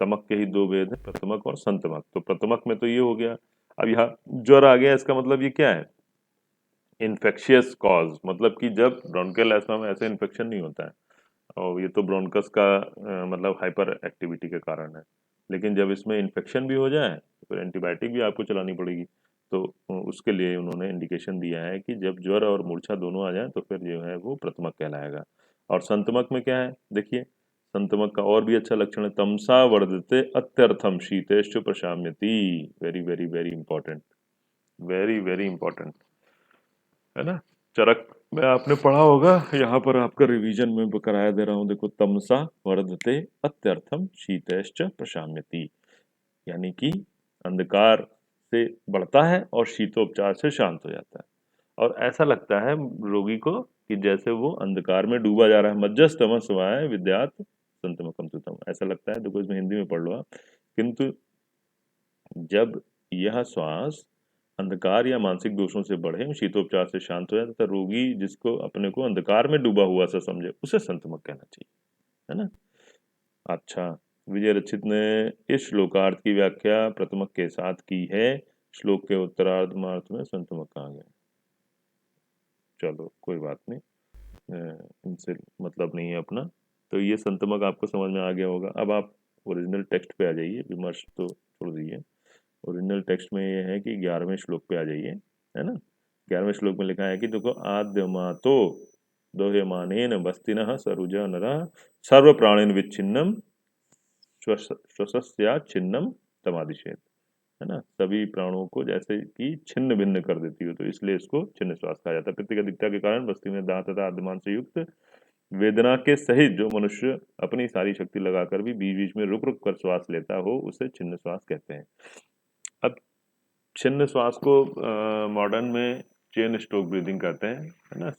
तमक के ही दो भेद है, प्रथमक और संतमक। तो प्रथमक में तो ये हो गया, अब यहाँ ज्वर आ गया, इसका मतलब ये क्या है, इन्फेक्शियस कॉज, मतलब कि जब ब्रोंकियल अस्थमा में ऐसे इन्फेक्शन नहीं होता है, और ये तो ब्रोंकस का मतलब हाइपर एक्टिविटी के कारण है। लेकिन जब इसमें इन्फेक्शन भी हो जाए तो फिर एंटीबायोटिक भी आपको चलानी पड़ेगी। तो उसके लिए उन्होंने इंडिकेशन दिया है कि जब ज्वर और मूर्छा दोनों आ जाए तो फिर जो है वो प्रथमक कहलाएगा। और संतमक में क्या है, देखिए, संतमक का और भी अच्छा लक्षण है, तमसा वर्धते अत्यर्थम शीतेश्च प्रशाम्यति। Very very very important, very very important, है ना। चरक में आपने पढ़ा होगा, यहाँ पर आपका रिवीजन में कराया दे रहा हूँ, देखो, तमसा वर्धते अत्यर्थम शीतश्च प्रशाम्यति, यानी कि अंधकार से बढ़ता है और शीतोपचार से शांत हो जाता है। और ऐसा लगता है रोगी को कि जैसे वो अंधकार में डूबा जा रहा है, मज्जस्तम स्वाय विद्यात संतमकम सुतम, ऐसा लगता है। देखो इसमें हिंदी में पढ़ लो आप, किंतु जब यह श्वास अंधकार या मानसिक दोषों से बढ़े, शीतोपचार से शांत हो जाए तथा रोगी जिसको अपने को अंधकार में डूबा हुआ सा समझे, उसे संतमक कहना चाहिए, है ना। अच्छा, विजय रचित ने इस श्लोकार्थ की व्याख्या प्रथमक के साथ की है। श्लोक के उत्तरार्ध में संतमक कहा गया। चलो कोई बात नहीं, इनसे मतलब नहीं है अपना। तो ये संतमक आपको समझ में आ गया होगा। अब आप ओरिजिनल टेक्स्ट पे आ जाइए, विमर्श तो छोड़ दीजिए। ओरिजिनल टेक्स्ट में ये है कि 11वें श्लोक पे आ जाइए, है ना। 11वें श्लोक में लिखा है कि देखो, आद्यमातो दोह्यमानेन बस्तिनः सरुजा नरः सर्व प्राणिन विच्छिन्नम श्वसस्या छिन्नम तमादिशेत, है ना। सभी प्राणों को जैसे कि छिन्न भिन्न कर देती हो, तो इसलिए इसको छिन्न श्वास कहा जाता है। पित्त की अधिकता के कारण बस्ती में दांत तथा आद्यमान से युक्त वेदना के सहित जो मनुष्य अपनी सारी शक्ति लगाकर भी बीच बीच में रुक रुक कर श्वास लेता हो, उसे छिन्न श्वास कहते हैं। अब छिन्न श्वास को मॉडर्न में चेन स्ट्रोक ब्रीदिंग कहते हैं, है ना।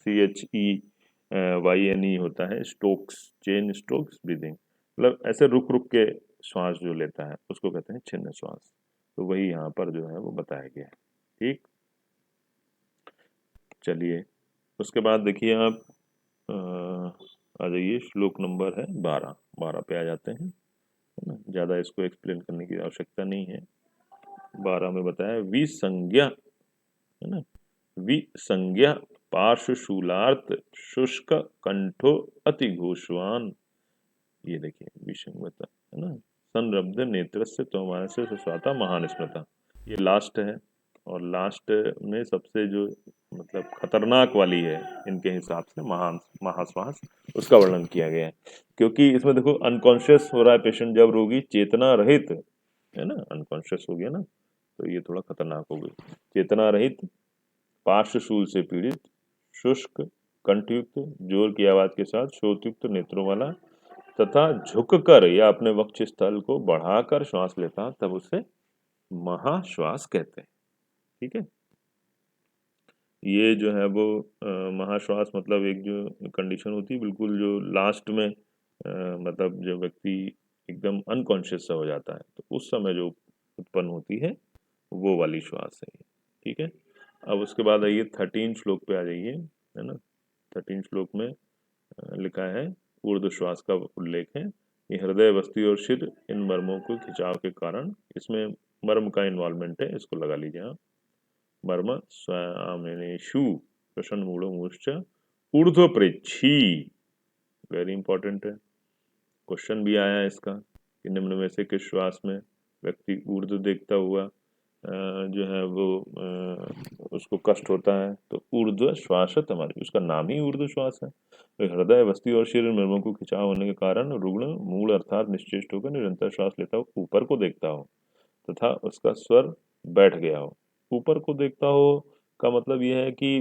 CHEYNE होता है, स्ट्रोक्स, चेन स्ट्रोक्स ब्रीदिंग, मतलब ऐसे रुक रुक के श्वास जो लेता है उसको कहते हैं छिन्न श्वास। तो वही यहाँ पर जो है वो बताया गया है। ठीक, चलिए उसके बाद देखिए आप आ जाइए, श्लोक नंबर है 12। 12 पे आ जाते हैं, है ना। ज़्यादा इसको एक्सप्लेन करने की आवश्यकता नहीं है। 12 में बताया विसंज्ञा, है ना। विसंज्ञा पार्श्वशूलार्थ शुष्क कंठो अति घोषवान, ये देखिए विसंगता, है ना। संरब्ध नेत्रस्य त्वमानस्य सुस्वाता महानिस्मृता, ये लास्ट है। और लास्ट में सबसे जो मतलब खतरनाक वाली है इनके हिसाब से महाश्वास, उसका वर्णन किया गया है। क्योंकि इसमें देखो अनकॉन्शियस हो रहा है पेशेंट, जब रोगी चेतना रहित, है ना, अनकॉन्शियस हो गया ना, तो ये थोड़ा खतरनाक हो गई। चेतना रहित, पार्श्वशूल से पीड़ित, शुष्क कंठयुक्त, जोर की आवाज के साथ शोथयुक्त नेत्रों वाला तथा झुककर या अपने वक्ष स्थल को बढ़ाकर श्वास लेता, तब उसे महाश्वास कहते हैं। ठीक है, ये जो है वो महाश्वास मतलब एक जो कंडीशन होती है बिल्कुल जो लास्ट में मतलब जो व्यक्ति एकदम अनकॉन्शियस सा हो जाता है, तो उस समय जो उत्पन्न होती है वो वाली श्वास है। ठीक है, अब उसके बाद आइए 13 श्लोक पे आ जाइए, है ना। 13 श्लोक में लिखा है, ऊर्ध्व श्वास का उल्लेख है। ये हृदय, वस्ती और शिर, इन मर्मों को खिंचाव के कारण, इसमें मर्म का इन्वॉल्वमेंट है, इसको लगा लीजिए आप। मर्म स्वामेनेषु श्वसन मूलो मूर्छ ऊर्ध्व प्रेक्षी, वेरी इंपॉर्टेंट है। क्वेश्चन भी आया है इसका कि निम्न में से किस श्वास में व्यक्ति ऊर्ध्व देखता हुआ जो है वो उसको कष्ट होता है, तो ऊर्ध्व श्वास हमारी, उसका नाम ही ऊर्ध्व श्वास है। तो हृदय, वस्ती और शरीर मर्मों को खिंचाव होने के कारण रुग्ण मूल अर्थात निश्चेष्ट होकर निरंतर श्वास लेता हो, ऊपर को देखता हो तथा उसका स्वर बैठ गया हो। ऊपर को देखता हो का मतलब यह है कि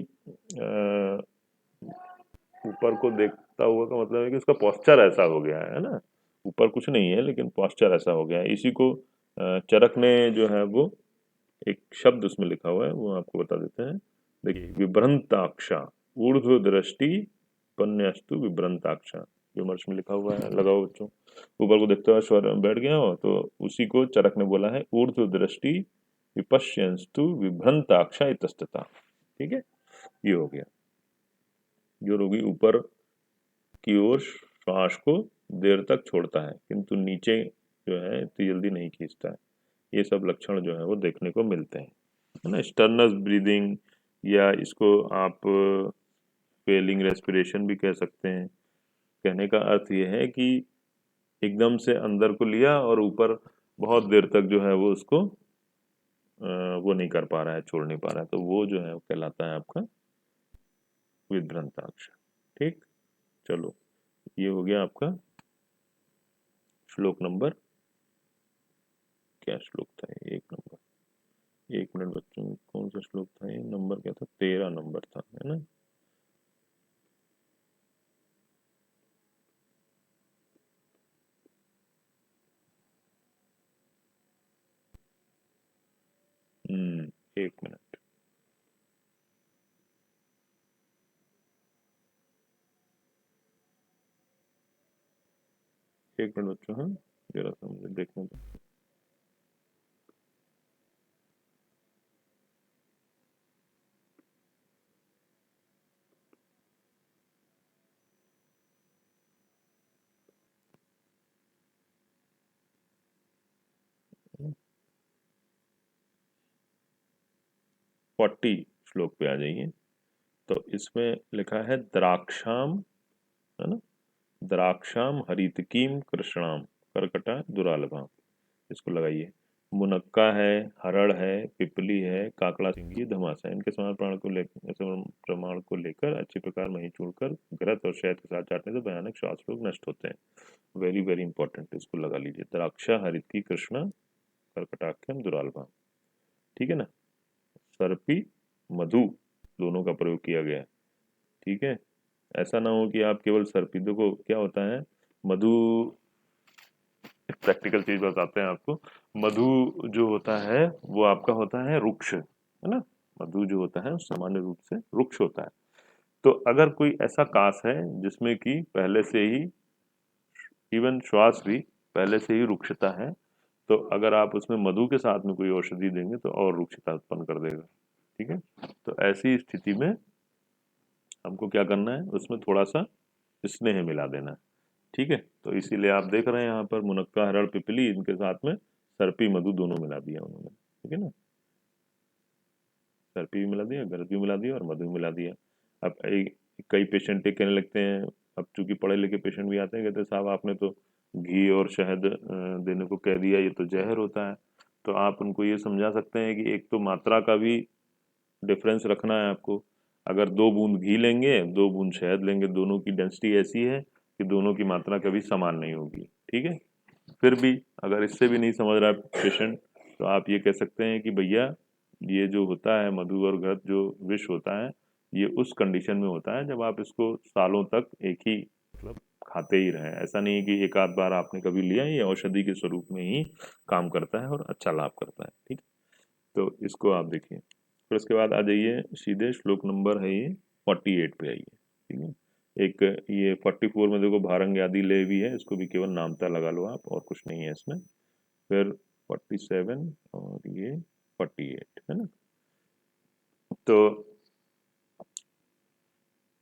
ऊपर को देखता हुआ का मतलब है कि उसका पोस्चर ऐसा हो गया है ना। ऊपर कुछ नहीं है लेकिन पोस्चर ऐसा हो गया है। इसी को चरक ने जो है वो एक शब्द उसमें लिखा हुआ है, वो आपको बता देते हैं। देखिए, विभ्रंताक्षा ऊर्ध्व दृष्टि पन्यास्तु विभ्रंताक्षा, विमर्श में लिखा हुआ है, लगाओ बच्चों। ऊपर को देखते हुए स्वर बैठ गया हो, तो उसी को चरक ने बोला है ऊर्ध्व दृष्टि विपश्यंस्तु विभ्रंताक्षा इतस्तता। ठीक है, ये हो गया। जो रोगी ऊपर की ओर श्वास को देर तक छोड़ता है किंतु नीचे जो है इतनी जल्दी नहीं खींचता है, ये सब लक्षण जो है वो देखने को मिलते हैं, है ना। स्टर्नस ब्रीदिंग, या इसको आप फेलिंग रेस्पिरेशन भी कह सकते हैं। कहने का अर्थ ये है कि एकदम से अंदर को लिया और ऊपर बहुत देर तक जो है वो उसको वो नहीं कर पा रहा है, छोड़ नहीं पा रहा है, तो वो जो है वो कहलाता है आपका विभ्रंताक्ष। ठीक, चलो ये हो गया आपका श्लोक नंबर, क्या श्लोक था ये, 1 नंबर, 1 मिनट बच्चों, कौन सा श्लोक था ये, नंबर क्या था, 13 नंबर था, है ना। हम्म, 1 मिनट। एक मिनट बच्चों, हाँ जरा सा मुझे देखने दो। 40 श्लोक पे आ जाइए। तो इसमें लिखा है द्राक्षाम, है ना, द्राक्षाम हरितकीम कृष्णाम कर्कटा दुरालभाम, इसको लगाइए। मुनक्का है, हरड़ है, पिपली है, काकड़ा सिंगी, धमासा, इनके समान प्रमाण को लेकर अच्छी प्रकार मही चूड़कर घृत और शहद के साथ चाटने से भयानक श्वास रोग नष्ट होते हैं। वेरी वेरी इंपॉर्टेंट, इसको लगा लीजिए। द्राक्षा हरितकी कृष्णा कर्कटाख्यम दुरालभाम, ठीक है ना। सर्पी मधु दोनों का प्रयोग किया गया है, ठीक है। ऐसा ना हो कि आप केवल सर्पी, देखो क्या होता है, मधु, प्रैक्टिकल चीज बताते हैं आपको। मधु जो होता है वो आपका होता है रुक्ष, है ना। मधु जो होता है सामान्य रूप से रुक्ष होता है। तो अगर कोई ऐसा कास है जिसमें कि पहले से ही, इवन श्वास भी पहले से ही रुक्षता है, तो अगर आप उसमें मधु के साथ में कोई औषधि देंगे तो और रुक्षता उत्पन्न कर देगा, ठीक है। तो ऐसी स्थिति में हमको क्या करना है, उसमें थोड़ा सा स्नेह मिला देना है, ठीक है। तो इसीलिए आप देख रहे हैं यहाँ पर मुनक्का हरड़ पिपली, इनके साथ में सर्पी मधु दोनों मिला दिया उन्होंने, ठीक है ना। सर्पी भी मिला दिया, गरज भी मिला दिया और मधु भी मिला दिया। अब कई पेशेंट ये कहने लगते हैं, अब चूंकि पढ़े लिखे पेशेंट भी आते हैं, कहते हैं साहब आपने तो घी और शहद देने को कह दिया, ये तो जहर होता है। तो आप उनको ये समझा सकते हैं कि एक तो मात्रा का भी डिफरेंस रखना है आपको। अगर 2 बूंद घी लेंगे, 2 बूंद शहद लेंगे, दोनों की डेंसिटी ऐसी है कि दोनों की मात्रा कभी समान नहीं होगी, ठीक है। फिर भी अगर इससे भी नहीं समझ रहा पेशेंट, तो आप ये कह सकते हैं कि भैया ये जो होता है मधु और घृत जो विष होता है, ये उस कंडीशन में होता है जब आप इसको सालों तक एक ही मतलब खाते ही रहें। ऐसा नहीं है कि एक आध बार आपने कभी लिया, ये औषधि के स्वरूप में ही काम करता है और अच्छा लाभ करता है, ठीक। तो इसको आप देखिए। फिर उसके बाद आ जाइए सीधे, श्लोक नंबर है ये 48 पे आइए, ठीक है। एक ये 44 में देखो भारंग आदि ले भी है, इसको भी केवल नामता लगा लो आप, और कुछ नहीं है इसमें। फिर 47 और ये 48, है ना। तो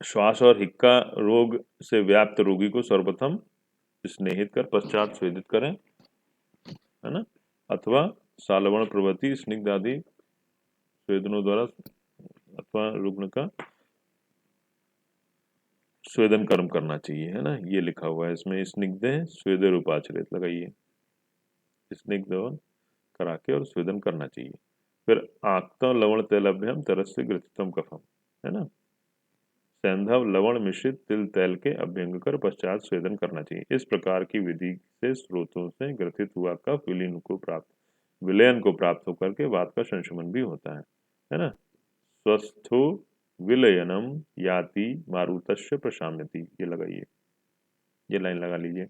श्वास और हिक्का रोग से व्याप्त रोगी को सर्वप्रथम स्नेहित कर पश्चात स्वेदित करें, है ना, अथवा सालवण प्रभृति स्निग्ध आदि स्वेदनों द्वारा अथवा रुग्ण का स्वेदन कर्म करना चाहिए, है ना। ये लिखा हुआ है इसमें, स्निग्ध स्वेद रूपाचरित लगाइए, स्निग्ध करा के और स्वेदन करना चाहिए। फिर आक्तम लवण तैलभ्यम तरस्य ग्रथितम कफम, है ना, सैंधव लवण मिश्रित तिल तैल के अभ्यंग कर पश्चात स्वेदन करना चाहिए। इस प्रकार की विधि से स्रोतों से ग्रथित हुआ कफ विलयन को प्राप्त होकर के वात का संशमन भी होता है ना। स्वस्थो विलयनम याति मारुतस्य प्रशाम्यति, ये लगाइए, ये लाइन लगा लीजिए।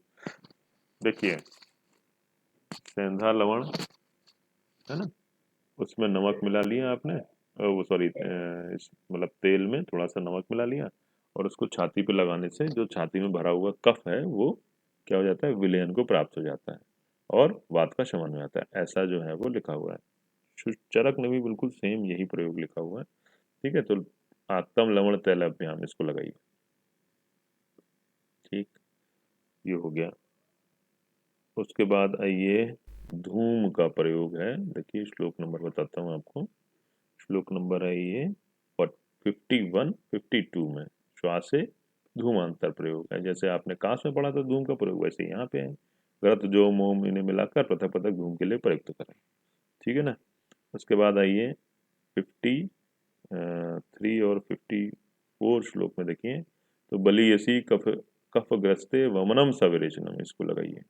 देखिए सेंधा लवण, है ना, उसमें नमक मिला लिया आपने, वो सॉरी इस मतलब तेल में थोड़ा सा नमक मिला लिया, और उसको छाती पे लगाने से जो छाती में भरा हुआ कफ है वो क्या हो जाता है, विलयन को प्राप्त हो जाता है और वात का शमन हो जाता है। ऐसा जो है वो लिखा हुआ है। चरक में भी बिल्कुल सेम यही प्रयोग लिखा हुआ है, ठीक है। तो आत्म लवण तैलाभ्याम, इसको लगाइए, ठीक, ये हो गया। उसके बाद आइए धूम का प्रयोग है। देखिए श्लोक नंबर बताता हूँ आपको, श्लोक नंबर है ये 51 52 में, श्वास से धूमांतर प्रयोग है। जैसे आपने कांस में पढ़ा था धूम का प्रयोग, वैसे यहाँ पे है। घृत जो मोम इन्हें मिलाकर पृथक पृथक धूम के लिए प्रयुक्त करें, ठीक है ना। उसके बाद आइए 53 और 54 श्लोक में देखिए, तो बलियसी कफ कफग्रस्ते वमनम सविरेचनम, इसको लगाइए।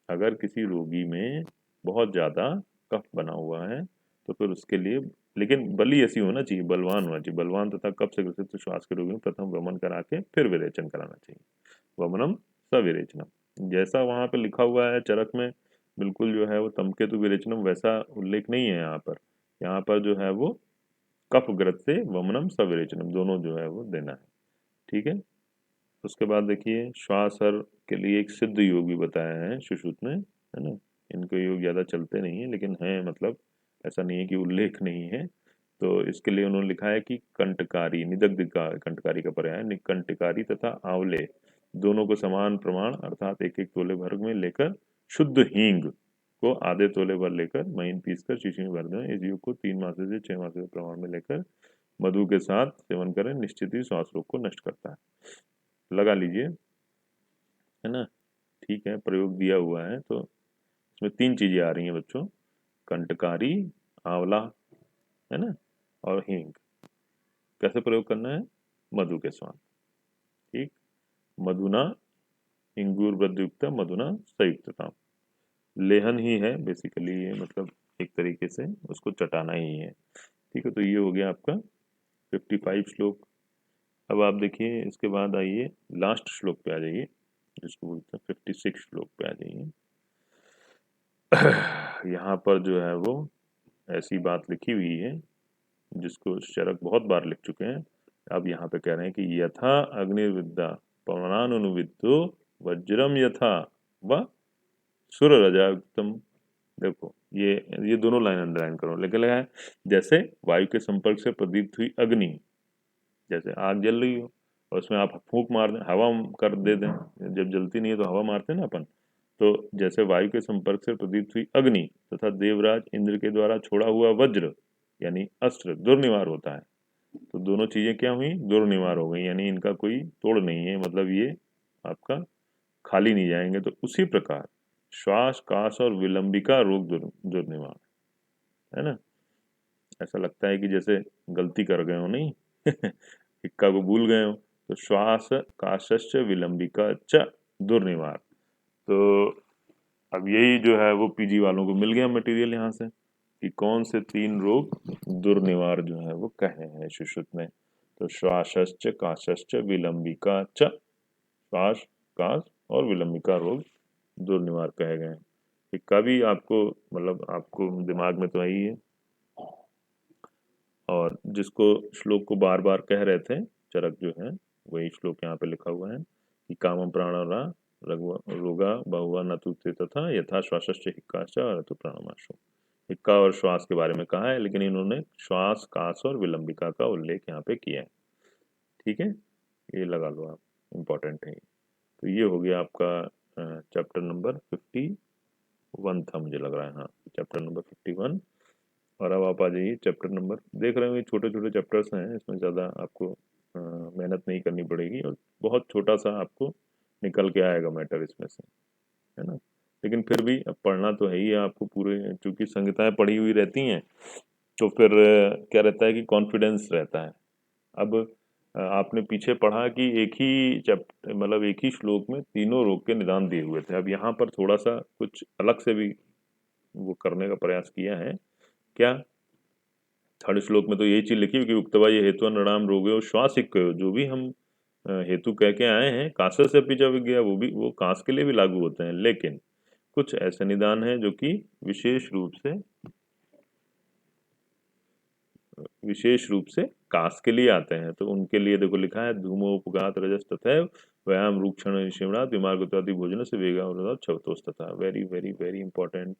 अगर किसी रोगी में बहुत ज़्यादा कफ बना हुआ है तो फिर उसके लिए, लेकिन बली ऐसी होना चाहिए, बलवान होना चाहिए। बलवान तथा कफ से ग्रसित श्वास के रोगी में प्रथम वमन करा के फिर विरेचन कराना चाहिए। वमनम सविरेचनम, जैसा वहाँ पे लिखा हुआ है चरक में, बिल्कुल जो है वो तमकेतु विरेचनम वैसा उल्लेख नहीं है यहाँ पर। यहाँ पर जो है वो कफग्रत से वमनम सविरेचनम दोनों जो है वो देना है, ठीक है। उसके बाद देखिए श्वासर के लिए एक सिद्ध योग भी बताया है सुश्रुत ने, है ना। इनके योग ज़्यादा चलते नहीं है लेकिन हैं, मतलब ऐसा नहीं है कि उल्लेख नहीं है। तो इसके लिए उन्होंने लिखा है कि कंटकारी निदग्ध का, कंटकारी का पर्याय कंटकारी तथा आंवले दोनों को समान प्रमाण अर्थात 1 1 तोले भर में लेकर शुद्ध हींग को आधे तोले भर लेकर महीन पीसकर शीशी में भर दें। इस युग को 3 मासे से 6 मासे के प्रमाण में लेकर मधु के साथ सेवन करें, निश्चित ही श्वास रोग को नष्ट करता है। लगा लीजिए, है ना। ठीक है, प्रयोग दिया हुआ है तो इसमें 3 चीजें आ रही हैं बच्चों, कंटकारी, आंवला, है ना, और हींग। कैसे प्रयोग करना है? मधु के साथ। ठीक, मधुना इंगूर वृद्धयुक्त मधुना संयुक्तता, लेहन ही है बेसिकली ये, मतलब एक तरीके से उसको चटाना ही है। ठीक है, तो ये हो गया आपका 55 श्लोक। अब आप देखिए इसके बाद आइए लास्ट श्लोक पे आ जाइए, जिसको बोलते हैं 56 श्लोक पे आ जाइए। यहाँ पर जो है वो ऐसी बात लिखी हुई है जिसको चरक बहुत बार लिख चुके हैं। अब यहाँ पे कह रहे हैं कि यथा अग्निर्विद्या पवनानुविद्यो वज्रम यथा व सुर रजायुक्तम। देखो ये दोनों लाइन अंडरलाइन करो, लेकिन लगा है जैसे वायु के संपर्क से प्रदीप्त हुई अग्नि, जैसे आग जल रही हो और उसमें आप फूंक मार दें, हवा कर दे दें, जब जलती नहीं है तो हवा मारते हैं ना अपन, तो जैसे वायु के संपर्क से प्रदीप्त हुई अग्नि तथा देवराज इंद्र के द्वारा छोड़ा हुआ वज्र यानी अस्त्र दुर्निवार होता है। तो दोनों चीजें क्या हुई? दुर्निवार हो गई, यानी इनका कोई तोड़ नहीं है, मतलब ये आपका खाली नहीं जाएंगे। तो उसी प्रकार श्वास, काश और विलंबिका रोग दुर्निवार, है ना। ऐसा लगता है कि जैसे गलती कर गए हो, नहीं इक्का को भूल गए हो। तो श्वास काशश्च विलंबिका च दुर्निवार। तो अब यही जो है वो पीजी वालों को मिल गया मटेरियल यहाँ से कि कौन से 3 रोग दुर्निवार जो है वो कहे हैं सुश्रुत में। तो श्वासश्च काशश्च विलंबिका च, श्वास, काश और विलंबिका रोग दुर्निवार कहे गए हैं। इक्का भी आपको, मतलब आपको दिमाग में तो है ही है। और जिसको श्लोक को बार बार कह रहे थे चरक जो है, वही श्लोक यहाँ पे लिखा हुआ है कि कामम प्राणरा रोगा बहुआ न तुते तथा यथा श्वासश्च हिक्काश्च ऋतु प्राणमाशु। हिक्का और श्वास के बारे में कहा है, लेकिन इन्होंने श्वास, काश और विलंबिका का उल्लेख यहाँ पे किया है। ठीक है, ये लगा लो आप, इम्पोर्टेंट है। तो ये हो गया आपका चैप्टर नंबर 51 था मुझे लग रहा है, हाँ चैप्टर नंबर 51। और अब आप आ जाइए चैप्टर नंबर, देख रहे हो ये छोटे छोटे चैप्टर्स हैं, इसमें ज़्यादा आपको मेहनत नहीं करनी पड़ेगी और बहुत छोटा सा आपको निकल के आएगा मैटर इसमें से, है ना। लेकिन फिर भी अब पढ़ना तो है ही है आपको पूरे, चूंकि संहिताएं पढ़ी हुई रहती हैं तो फिर क्या रहता है कि कॉन्फिडेंस रहता है। अब आपने पीछे पढ़ा कि एक ही चैप्टर, मतलब एक ही श्लोक में तीनों रोग के निदान दिए हुए थे। अब यहाँ पर थोड़ा सा कुछ अलग से भी वो करने का प्रयास किया है। क्या? 3rd श्लोक में तो यही चीज लिखी हुई कि उक्तवा ये हेतु नृणाम रोगे श्वासिक, जो भी हम हेतु कह के आए हैं, काश से पिचा विज्ञा, वो काश के लिए भी लागू होते हैं। लेकिन कुछ ऐसे निदान हैं जो कि विशेष रूप से काश के लिए आते हैं। तो उनके लिए देखो लिखा है धूमोपगात रजस तथैव व्यायाम रूक्षण निशिमणात् विमार्गत्वादि भोजन से वेगा छवतोष तथा। Very very very important,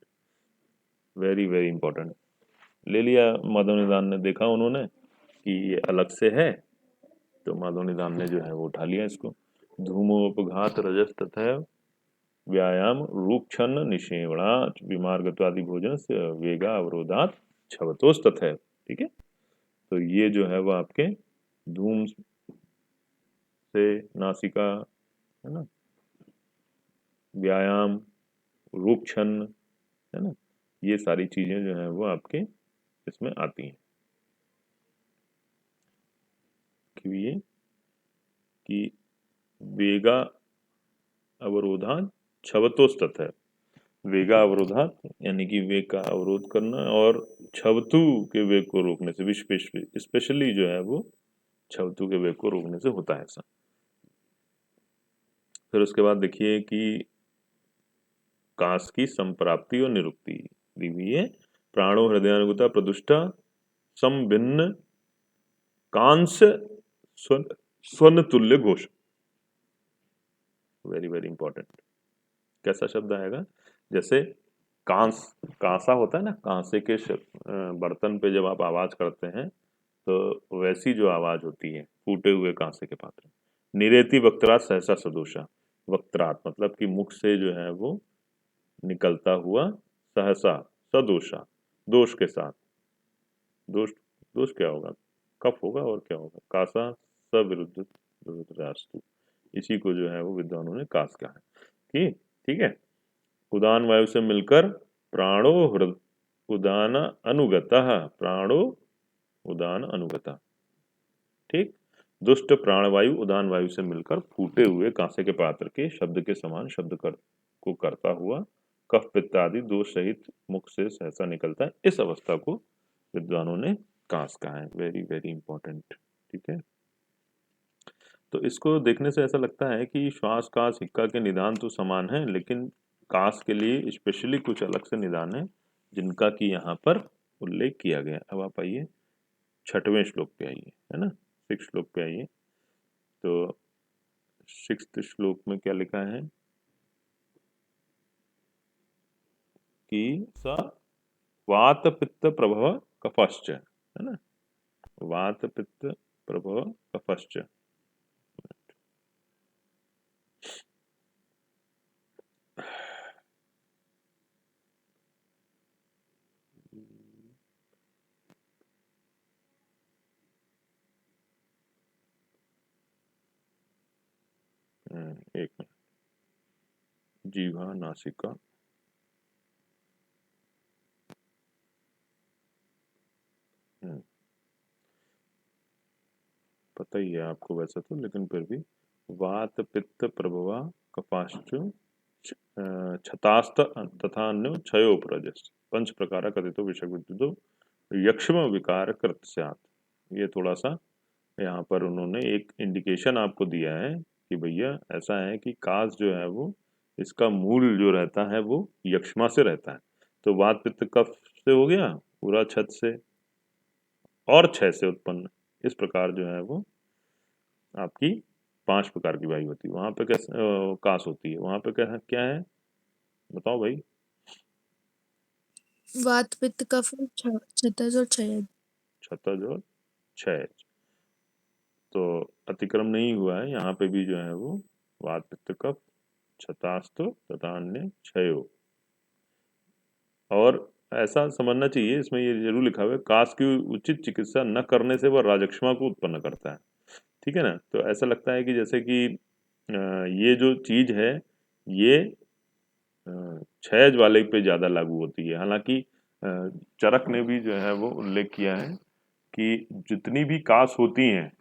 very very important. ले लिया माधव निदान ने, देखा उन्होंने कि ये अलग से है, तो माधव निदान ने जो है वो उठा लिया इसको। धूमोपघात रजस तथा व्यायाम रूक्षण निषेवणात् विमार्गत्वादि भोजन से वेगा अवरोधात छवतोष तथा। ठीक है, तो ये जो है वो आपके धूम से नासिका, है ना, व्यायाम, रूक्षण, है ना, ये सारी चीजें जो है वो आपके इसमें आती हैं। ये कि वेगा अवरोधात छवतोस्तत है। वेगा अवरोधात यानी कि वेग का अवरोध करना, और छवतु के वेग को रोकने से, स्पेशली जो है वो छवतु के वेग को रोकने से होता है ऐसा। फिर उसके बाद देखिए कि काश की संप्राप्ति और निरुक्ति दी हुई है। प्राणो हृदयानुगता प्रदुष्टा समभिन्न कांस स्वर्ण तुल्य घोष। Very very important. कैसा शब्द आएगा? जैसे कांसा होता है ना, कांसे के बर्तन पे जब आप आवाज करते हैं तो वैसी जो आवाज होती है फूटे हुए कांसे के पात्र। निरेति वक्त्रात सहसा सदोषा। वक्त्रात मतलब कि मुख से जो है वो निकलता हुआ सहसा सदोषा, दोष के साथ। दोष दोष क्या होगा? कफ होगा और क्या होगा? कासा सविरुद्ध विरुद्धास्तु, इसी को जो है वो विद्वानों ने कास कहा है। ठीक है। उदान वायु से मिलकर प्राणो उदान अनुगतः, प्राणो उदान अनुगतः। ठीक। दुष्ट प्राणवायु उदान वायु से मिलकर फूटे हुए कांसे के पात्र के शब्द के समान को करता हुआ कफ पित्त आदि दोष सहित मुख से सहसा निकलता है। इस अवस्था को विद्वानों ने कांस कहा है। Very very important. ठीक है। तो इसको देखने से ऐसा लगता है कि श्वास कास हिक्का के निदान तो समान है, लेकिन कास के लिए स्पेशली कुछ अलग से निदान है जिनका कि यहाँ पर उल्लेख किया गया। अब आप आइए 6वें श्लोक पे आइए, है ना, 6 श्लोक पे आइए। तो 6 श्लोक में क्या लिखा है कि स वात पित्त प्रभव कफश्च, है ना, वात पित्त प्रभव कफश्च। एक मिनट, जीवा नासिका, पता ही है आपको वैसे तो, लेकिन फिर भी वात पित्त प्रभवा कफाश्च छतास्त तथा अन्य क्षयो प्रजस पंच प्रकार कथितो विषय विद्युतो यक्ष्म विकार कृत स्यात्। ये थोड़ा सा यहाँ पर उन्होंने एक इंडिकेशन आपको दिया है कि भैया ऐसा है कि कास जो है वो इसका मूल जो रहता है वो यक्ष्मा से रहता है। तो वात पित्त कफ से हो गया, पूरा छत से और क्षय से उत्पन्न, इस प्रकार जो है वो आपकी 5 प्रकार की वायु होती है। वहां पे कैसे कास होती है, वहां पे क्या क्या है बताओ भाई? वात पित्त कफ छत्तज और क्षय। छतज और क्षय। तो अतिक्रम नहीं हुआ है यहाँ पे भी जो है वो वात पित्त कफ छतास्त तथा अन्य क्षयो। और ऐसा समझना चाहिए, इसमें ये जरूर लिखा हुआ है कास की उचित चिकित्सा न करने से वह राजक्षमा को उत्पन्न करता है। ठीक है ना। तो ऐसा लगता है कि जैसे कि ये जो चीज है ये क्षयज वाले पे ज्यादा लागू होती है। हालांकि चरक ने भी जो है वो उल्लेख किया है कि जितनी भी कास होती हैं,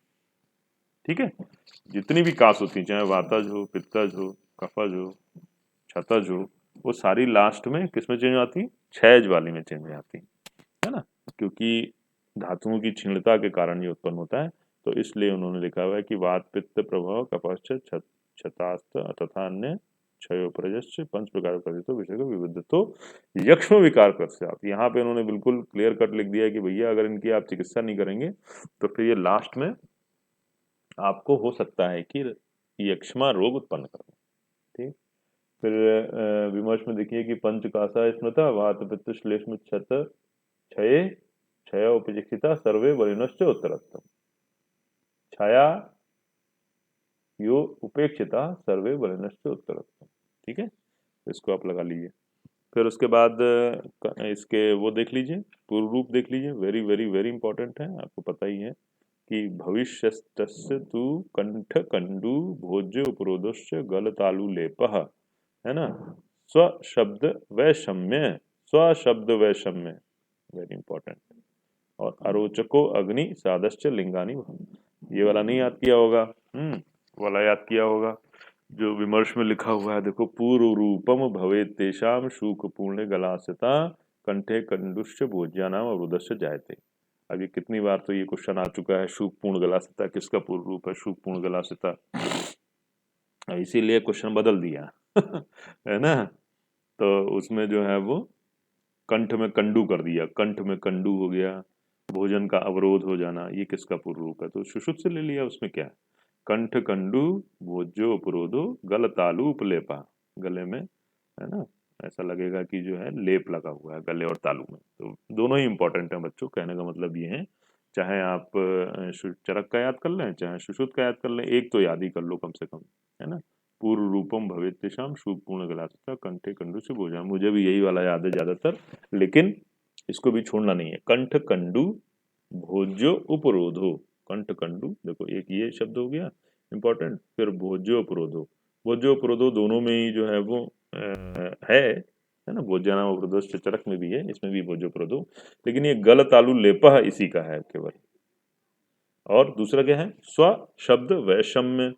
ठीक है, जितनी भी कास होती हैं, चाहे वातज हो, पित्तज हो, कफज हो, छतज हो, वो सारी लास्ट में किस में चेंज आती है? क्षयज वाली में चेंज आती है ना, क्योंकि धातुओं की क्षीणता के कारण ये उत्पन्न होता है। तो इसलिए उन्होंने लिखा हुआ है कि वात पित्त प्रभाव कपश्च छतास्त तथा अन्य क्षयो प्रजस्य पंच प्रकार तो विषय को विविध तो यक्ष्म विकार प्रत्यात। यहाँ पे उन्होंने बिल्कुल क्लियर कट लिख दिया है कि भैया अगर इनकी आप चिकित्सा नहीं करेंगे तो फिर ये लास्ट में आपको हो सकता है कि यक्ष्मा रोग उत्पन्न कर दे। ठीक। फिर विमर्श में देखिए कि पंचकासा स्मृता वात पित्त श्लेष्म छत क्षय क्षय उपजिक्षिता सर्वे बलिनश्च उत्तरत्तम, छाया यो उपेक्षिता सर्वे बलिनश्च उत्तरत्तम। ठीक है, इसको आप लगा लीजिए। फिर उसके बाद इसके वो देख लीजिए, पूर्व रूप देख लीजिए, वेरी वेरी वेरी इंपॉर्टेंट है, आपको पता ही है कि भविष्यस्तस्य तु कंठ कंडू भोज्य उपरोधश्च गल तालु लेपः, है ना, स्व शब्द वैषम्य, स्व शब्द वैषम्य, वेरी इंपॉर्टेंट। और अरोचको अग्नि सादश्च लिंगानी, ये वाला नहीं याद किया होगा, वाला याद किया होगा जो विमर्श में लिखा हुआ है। देखो, पूर्व रूपम भवेत तेषाम शूक पूर्ण गलास्यता कंठे कंडुश्च भोज्यानाम अवरुदश्च जायते। आगे कितनी बार तो ये क्वेश्चन आ चुका है, शूक पूर्ण गलास्यता किसका पूर्व रूप है? शूक पूर्ण गलास्यता, इसीलिए क्वेश्चन बदल दिया है ना। तो उसमें जो है वो कंठ में कंडू कर दिया, कंठ में कंडू हो गया, भोजन का अवरोध हो जाना, ये किसका पूर्व रूप है? तो सुश्रुत से ले लिया, उसमें क्या है? कंठ कंडू भोज्यो उपरोधो गल तालु उपलेपा, गले में, है ना, ऐसा लगेगा कि जो है लेप लगा हुआ है गले और तालु में। तो दोनों ही इंपॉर्टेंट है बच्चों, कहने का मतलब ये है, चाहे आप चरक का याद कर लें चाहे सुश्रुत का याद कर लें, एक तो याद ही कर लो कम से कम, है ना। पूर्व रूपम भवेत्यशाम शुभपूर्ण गलासता कंठे कंडु से भोजा। मुझे भी यही वाला याद है ज्यादातर, लेकिन इसको भी छोड़ना नहीं है। कंठ कंडु भोज्यो उपरोधो, कंठ कंडु, देखो एक ये शब्द हो गया इंपॉर्टेंट, फिर भोज्यो उपरोधो। भोज्यो उपरोधो दोनों में ही जो है वो है ना, भोज्यानाम उपरोधो चरक में भी है, इसमें भी भोज्यो उपरोधो, लेकिन ये गल तालु लेपह इसी का है केवल। और दूसरा क्या है, स्व शब्द वैषम्य।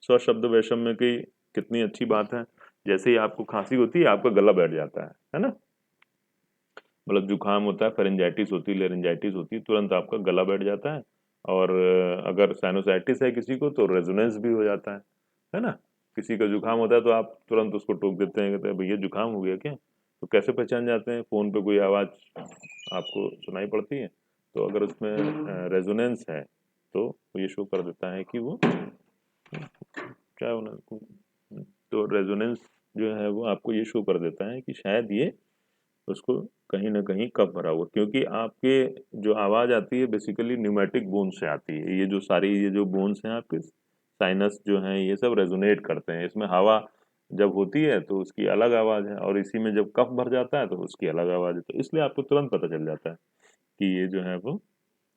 स्व शब्द वैषम्य की कितनी अच्छी बात है। जैसे ही आपको खांसी होती है आपका गला बैठ जाता है ना, मतलब जुकाम होता है, फेरेंजाइटिस होती है, लेरेंजाइटिस होती है, तुरंत आपका गला बैठ जाता है। और अगर साइनोसाइटिस है किसी को तो रेजोनेंस भी हो जाता है ना। किसी का जुकाम होता है तो आप तुरंत उसको टोक देते हैं, कहते हैं भैया जुकाम हो गया क्या। तो कैसे पहचान जाते हैं, फोन पे कोई आवाज आपको सुनाई पड़ती है, तो अगर उसमें रेजोनेंस है तो ये शो कर देता है कि वो क्या होना। तो रेजोनेंस जो है वो आपको ये शो कर देता है कि शायद ये उसको कहीं ना कहीं कफ भरा हुआ, क्योंकि आपके जो आवाज आती है बेसिकली न्यूमेटिक बोन से आती है। ये जो सारी ये जो बोन्स हैं आपके साइनस जो हैं ये सब रेजोनेट करते हैं, इसमें हवा जब होती है तो उसकी अलग आवाज है, और इसी में जब कफ भर जाता है तो उसकी अलग आवाज है। तो इसलिए आपको तुरंत पता चल जाता है कि ये जो है वो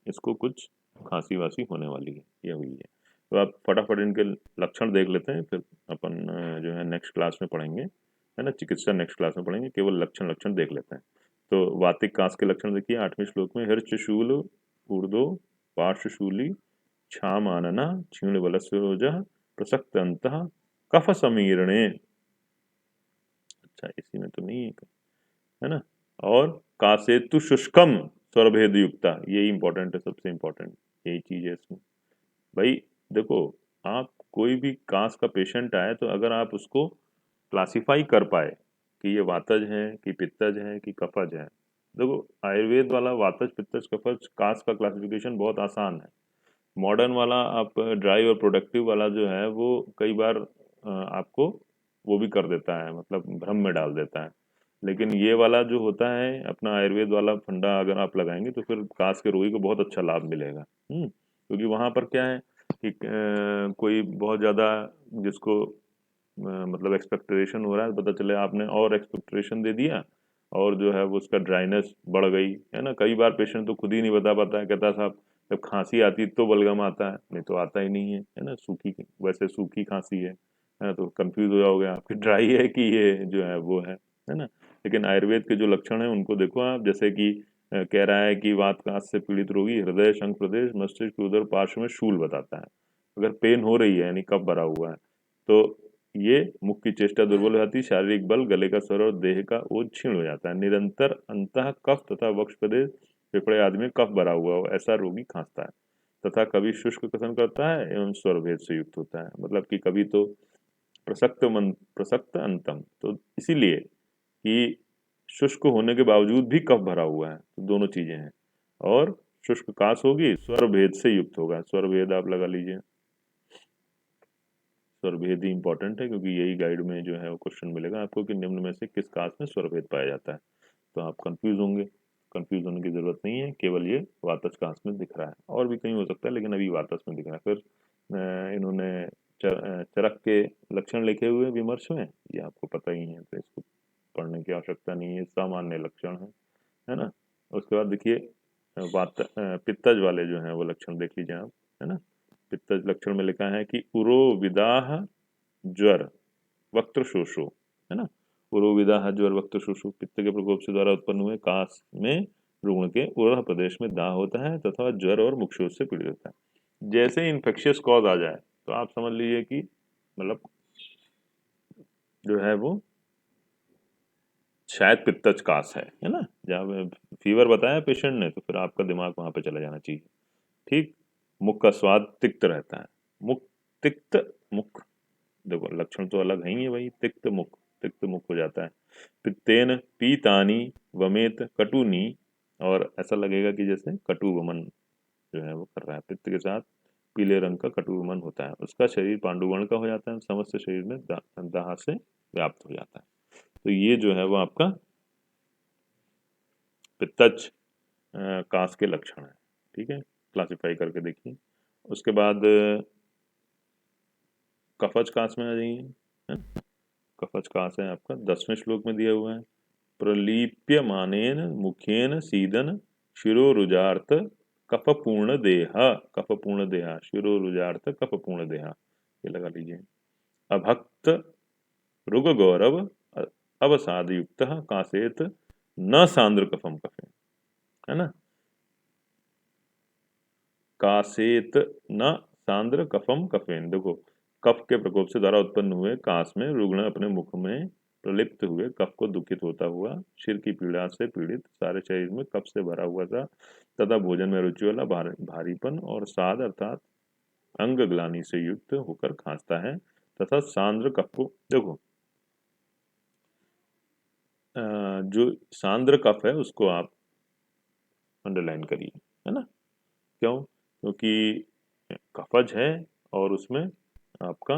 इसको कुछ खांसी वासी होने वाली है, ये हुई है। तो आप फटाफट इनके लक्षण देख लेते हैं, फिर अपन जो है नेक्स्ट क्लास में पढ़ेंगे, है ना, चिकित्सा नेक्स्ट क्लास में पढ़ेंगे। केवल लक्षण लक्षण देख लेते हैं। तो वातिक कांस के लक्षण देखिए 8वें श्लोक में, हर्षशूल ऊर्ध्व पार्श्वशूली क्षाम आनना क्षीण बलस्योजः प्रसक्त अंतः कफ समीरणे। अच्छा इसी में तो नहीं है ना। और कासेतु शुष्कम स्वरभेद युक्ता, यही इंपॉर्टेंट है, सबसे इंपॉर्टेंट यही चीज है इसमें। भाई देखो, आप कोई भी कांस का पेशेंट आए तो अगर आप उसको क्लासिफाई कर पाए कि ये वातज है कि पित्तज है कि कफज है। देखो आयुर्वेद वाला वातज पित्तज कफज कांस का क्लासिफिकेशन बहुत आसान है। मॉडर्न वाला आप ड्राई और प्रोडक्टिव वाला जो है वो कई बार आपको वो भी कर देता है, मतलब भ्रम में डाल देता है। लेकिन ये वाला जो होता है अपना आयुर्वेद वाला फंडा अगर आप लगाएंगे तो फिर कांस के रोगी को बहुत अच्छा लाभ मिलेगा। क्योंकि वहां पर क्या है कि कोई बहुत ज्यादा जिसको मतलब एक्सपेक्टरेशन हो रहा है, पता चले आपने और एक्सपेक्टरेशन दे दिया और जो है वो उसका ड्राइनेस बढ़ गई, है ना। कई बार पेशेंट तो खुद ही नहीं बता पाता है, कहता साहब जब खांसी आती है तो बलगम आता है, नहीं तो आता ही नहीं है ना। सूखी वैसे सूखी खांसी है ना, तो कंफ्यूज हो जाओगे आप कि ड्राई है कि ये जो है वो है ना। लेकिन आयुर्वेद के जो लक्षण है उनको देखो आप, जैसे कि कह रहा है कि वात कांस से पीड़ित रोगी हृदय शंख प्रदेश मस्तिष्क उदर पार्श्व में शूल बताता है। अगर पेन हो रही है यानी कफ भरा हुआ है तो ये मुख की चेष्टा दुर्बल हो जाती है, शारीरिक बल, गले का स्वर और देह का ओज क्षीण हो जाता है। निरंतर अंतः कफ तथा वक्ष प्रदेश फेफड़े आदि में कफ भरा हुआ हो ऐसा रोगी खांसता है, तथा कभी शुष्क कथन करता है एवं स्वर भेद से युक्त होता है। मतलब कि कभी तो प्रसक्त अंतम, तो इसीलिए कि शुष्क होने के बावजूद भी कफ भरा हुआ है, तो दोनों चीजें हैं। और शुष्क काश होगी, स्वर भेद से युक्त होगा। स्वर भेद आप लगा लीजिए, स्वरभेद ही इंपॉर्टेंट है, क्योंकि यही गाइड में जो है वो क्वेश्चन मिलेगा आपको कि निम्न में से किस कास्ट में स्वरभेद पाया जाता है। तो आप कंफ्यूज होंगे, कंफ्यूज होने की जरूरत नहीं है, केवल ये वातज कास्ट में दिख रहा है, और भी कहीं हो सकता है लेकिन अभी वातज में दिख रहा है। फिर इन्होंने चरक के लक्षण लिखे हुए विमर्श में, ये आपको पता ही है तो इसको पढ़ने की आवश्यकता नहीं है, सामान्य लक्षण है ना। उसके बाद देखिए पित्तज वाले जो हैं वो लक्षण देख लीजिए आप, है ना। पित्तज लक्षण में लिखा है कि उरो विदाह ज्वर वक्त्र शोषो, है ना। उरोविदाह ज्वर वक्त्र शोषो, पित्त के प्रकोप से द्वारा उत्पन्न हुए कास में रुग्ण के उरह प्रदेश में दाह होता है तथा ज्वर और मुखशोथ से पीड़ित होता है। जैसे इन्फेक्शियस कॉज आ जाए तो आप समझ लीजिए कि मतलब जो है वो शायद पित्तज कास है ना। जब फीवर बताया पेशेंट ने तो फिर आपका दिमाग वहां पे चला जाना चाहिए। ठीक, मुख का स्वाद तिक्त रहता है, मुख तिक्त मुख, देखो लक्षण तो अलग है ही है भाई, तिक्त मुख हो जाता है। पित्तेन पीतानी वमेत कटुनी, और ऐसा लगेगा कि जैसे कटु वमन जो है वो कर रहा है, पित्त के साथ पीले रंग का कटु वमन होता है। उसका शरीर पांडुवर्ण का हो जाता है, समस्त शरीर में दाह से व्याप्त हो जाता है। तो ये जो है वो आपका पित्तज कास के लक्षण है। ठीक है, क्लासिफाई करके देखिए। उसके बाद कफच कास में आ जाइए, है? कफच कास है आपका 10वें श्लोक में दिया हुआ है। प्रलीप्यमानेन मुखेन सीदन शिरोरुजार्थ कफपूर्ण देहा, कफपूर्ण देहा, शिरोरुजार्थ कफपूर्ण देहा, ये लगा लीजिए। अभक्त रुग गौरव अवसाद युक्त कासेत न सांद्र कफम कफे, है ना। कासेत न सांद्र कफम कफेन, देखो कफ के प्रकोप से द्वारा उत्पन्न हुए कास में रुग्ण अपने मुख में प्रलिप्त हुए कफ को दुखित होता हुआ, सिर की पीड़ा से पीड़ित, सारे शरीर में कफ से भरा हुआ था तथा भोजन में रुचि वाला भारीपन और साद अर्थात अंग ग्लानि से युक्त होकर खांसता है तथा सांद्र कफ को, देखो जो सांद्र कफ है उसको आप अंडरलाइन करिए, है ना। क्यों? क्योंकि कफज है और उसमें आपका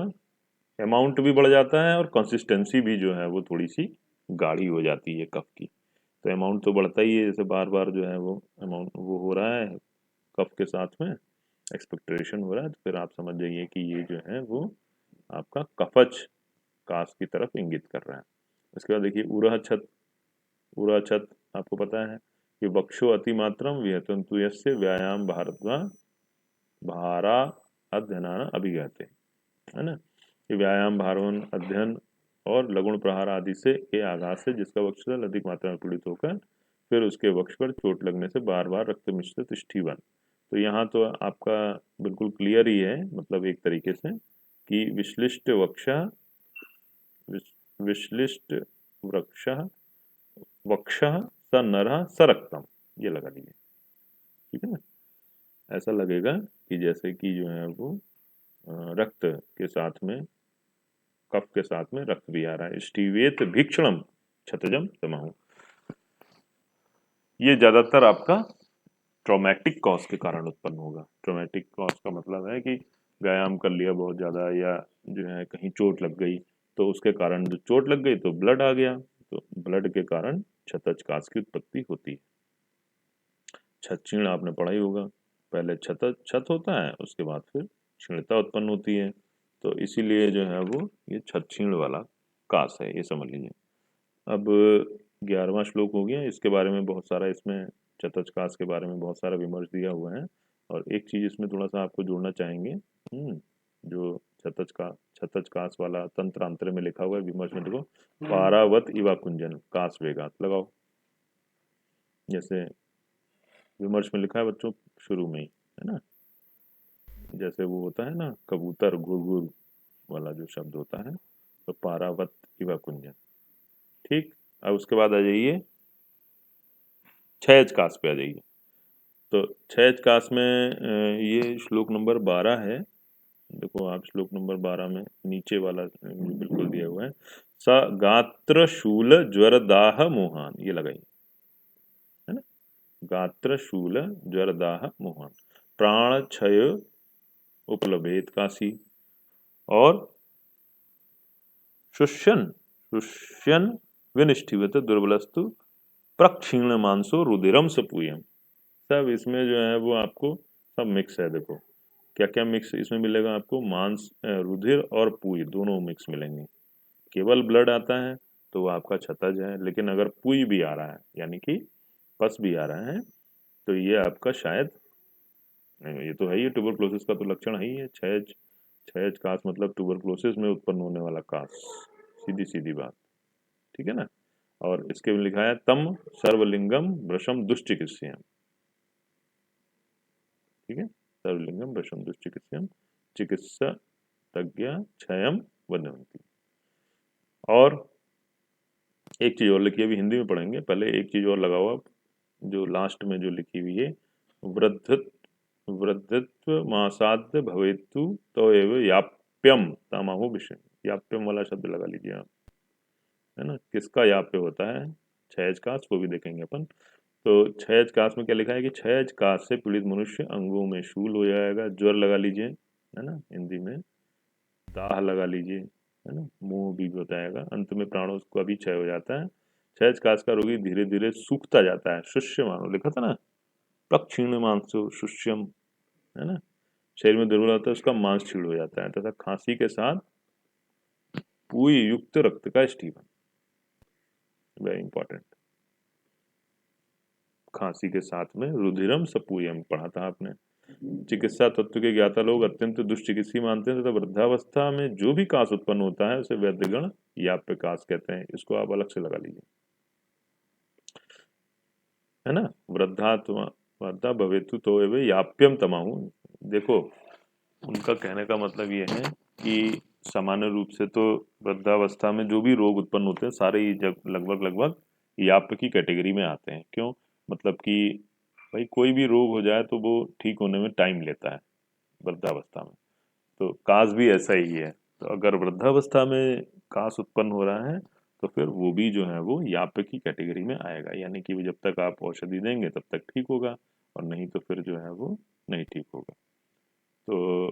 अमाउंट भी बढ़ जाता है और कंसिस्टेंसी भी जो है वो थोड़ी सी गाढ़ी हो जाती है कफ की। तो अमाउंट तो बढ़ता ही है, जैसे बार बार जो है वो अमाउंट वो हो रहा है कफ के साथ में एक्सपेक्टरेशन हो रहा है, तो फिर आप समझ जाइए कि ये जो है वो आपका कफज कास की तरफ इंगित कर रहा है। उसके बाद देखिए उरह छत, उरह छत आपको पता है कि वक्षो अतिमात्रम विहतंतु यस्य व्यायाम भारद्वा भारा अध्ययन अभिगहते, है ना। कि व्यायाम भारोन अध्ययन और लघुण प्रहार आदि से के आघात से जिसका वक्षस्थल अधिक मात्रा में पीड़ित होकर फिर उसके वक्ष पर चोट लगने से बार बार रक्त मिश्रित स्टीवन। तो यहाँ तो आपका बिल्कुल क्लियर ही है, मतलब एक तरीके से कि विश्लिष्ट वक्ष विश्लिष्ट वृक्ष वक्ष स नरः स रक्तम, ये लगा लीजिए, ठीक है ना। ऐसा लगेगा कि जैसे कि जो है वो रक्त के साथ में कफ के साथ में रक्त भी आ रहा है। स्टीवेत भीक्षणम क्षतजम तमाहु, ये ज्यादातर आपका ट्रॉमेटिक कॉज के कारण उत्पन्न होगा। ट्रॉमेटिक कॉज का मतलब है कि व्यायाम कर लिया बहुत ज्यादा या जो है कहीं चोट लग गई, तो उसके कारण जो चोट लग गई तो ब्लड आ गया, तो ब्लड के कारण क्षतज कास की उत्पत्ति होती है। छत छीण आपने पढ़ा ही होगा, पहले छत होता है उसके बाद फिर क्षीणता उत्पन्न होती है, तो इसीलिए जो है वो ये छत छीण वाला कास है, ये समझ लीजिए। अब 11वां श्लोक हो गया, इसके बारे में बहुत सारा, इसमें चतज कास के बारे में बहुत सारा विमर्श दिया हुआ है। और एक चीज इसमें थोड़ा सा आपको जोड़ना चाहेंगे, जो छतज कास वाला तंत्रांतर में लिखा हुआ है विमर्श में, देखो पारावत इवा कुंजन कास वेगात लगाओ, जैसे विमर्श में लिखा है बच्चों शुरू में ही, है ना। जैसे वो होता है ना कबूतर गुर गुर वाला जो शब्द होता है, तो पारावत इवा कुंजन, ठीक। अब उसके बाद आ जाइए क्षयज कास पे आ जाइए। तो क्षयज कास में ये श्लोक नंबर 12 है, देखो आप श्लोक नंबर 12 में नीचे वाला बिल्कुल दिया हुआ है, स गात्र शूल ज्वर दाह मोहान, ये लगाइए, है ना। गात्र शूल ज्वर दाह मोहान प्राण क्षय उपलभेत काशी, और शुष्यन शुष्यन विनिष्ठिवत दुर्बलस्तु प्रक्षीण मांसो रुधिरम सपूयम, सब इसमें जो है वो आपको सब मिक्स है। देखो क्या क्या मिक्स इसमें मिलेगा आपको, मांस रुधिर और पूई दोनों मिक्स मिलेंगे। केवल ब्लड आता है तो वो आपका क्षतज है, लेकिन अगर पूई भी आ रहा है यानी कि पस भी आ रहा है तो ये आपका शायद, ये तो है ही, ट्यूबरक्लोसिस का तो लक्षण है ही है। क्षयज क्षयज कास मतलब ट्यूबरक्लोसिस में उत्पन्न होने वाला कास, सीधी सीधी बात, ठीक है ना। और इसके में लिखा है तम सर्वलिंगम वृषम दुष्चिकित्स्यम, ठीक है, सर्वलिंगम वृषम दुष्चिकित्स्यम चिकित्सा तज्ञ क्षयम वदन्ति। और एक चीज और लिखी है, अभी हिंदी में पढ़ेंगे, पहले एक चीज और लगाओ आप, जो लास्ट में जो लिखी हुई है, वृद्धत्व मासाद्य भवेतु तो एवं याप्यम तामाहो विषय, याप्यम वाला शब्द लगा लीजिए आप, है ना। किसका याप्य होता है, क्षयज कास, वो भी देखेंगे अपन। तो क्षयज कास में क्या लिखा है कि क्षयज कास से पीड़ित मनुष्य अंगों में शूल हो जाएगा, ज्वर लगा लीजिए, है ना, हिंदी में दाह लगा लीजिए, है ना, मुंह भी बताएगा, अंत में प्राणों का भी क्षय हो जाता है। क्षयज कास का रोगी धीरे धीरे सूखता जाता है, शुष्य मानो लिखा था ना, प्रक्षीण मांसो शुष्यम, है ना, शरीर में दुर्बल होता है उसका मांस क्षीण हो जाता है, तथा खांसी के साथ पूई युक्त रक्त का स्टीवन, वेरी इंपॉर्टेंट। खांसी के साथ में रुधिरम सपूयम पढ़ा था आपने। चिकित्सा तत्व के ज्ञाता लोग अत्यंत दुष्चिकित्सीय मानते हैं तथा वृद्धावस्था में जो भी कास उत्पन्न होता है उसे वैद्यगण याप्य कास कहते हैं। इसको आप अलग से लगा लीजिए, है ना। वृद्धा भवेतु तो एवं याप्यम तमाहु। देखो उनका कहने का मतलब ये है कि सामान्य रूप से तो वृद्धावस्था में जो भी रोग उत्पन्न होते हैं सारे ही लगभग याप्य की कैटेगरी में आते हैं। क्यों? मतलब कि भाई कोई भी रोग हो जाए तो वो ठीक होने में टाइम लेता है वृद्धावस्था में, तो कास भी ऐसा ही है। तो अगर वृद्धावस्था में कास उत्पन्न हो रहा है तो फिर वो भी जो है वो याप्य की कैटेगरी में आएगा, यानी कि जब तक आप औषधि देंगे तब तक ठीक होगा और नहीं तो फिर जो है वो नहीं ठीक होगा। तो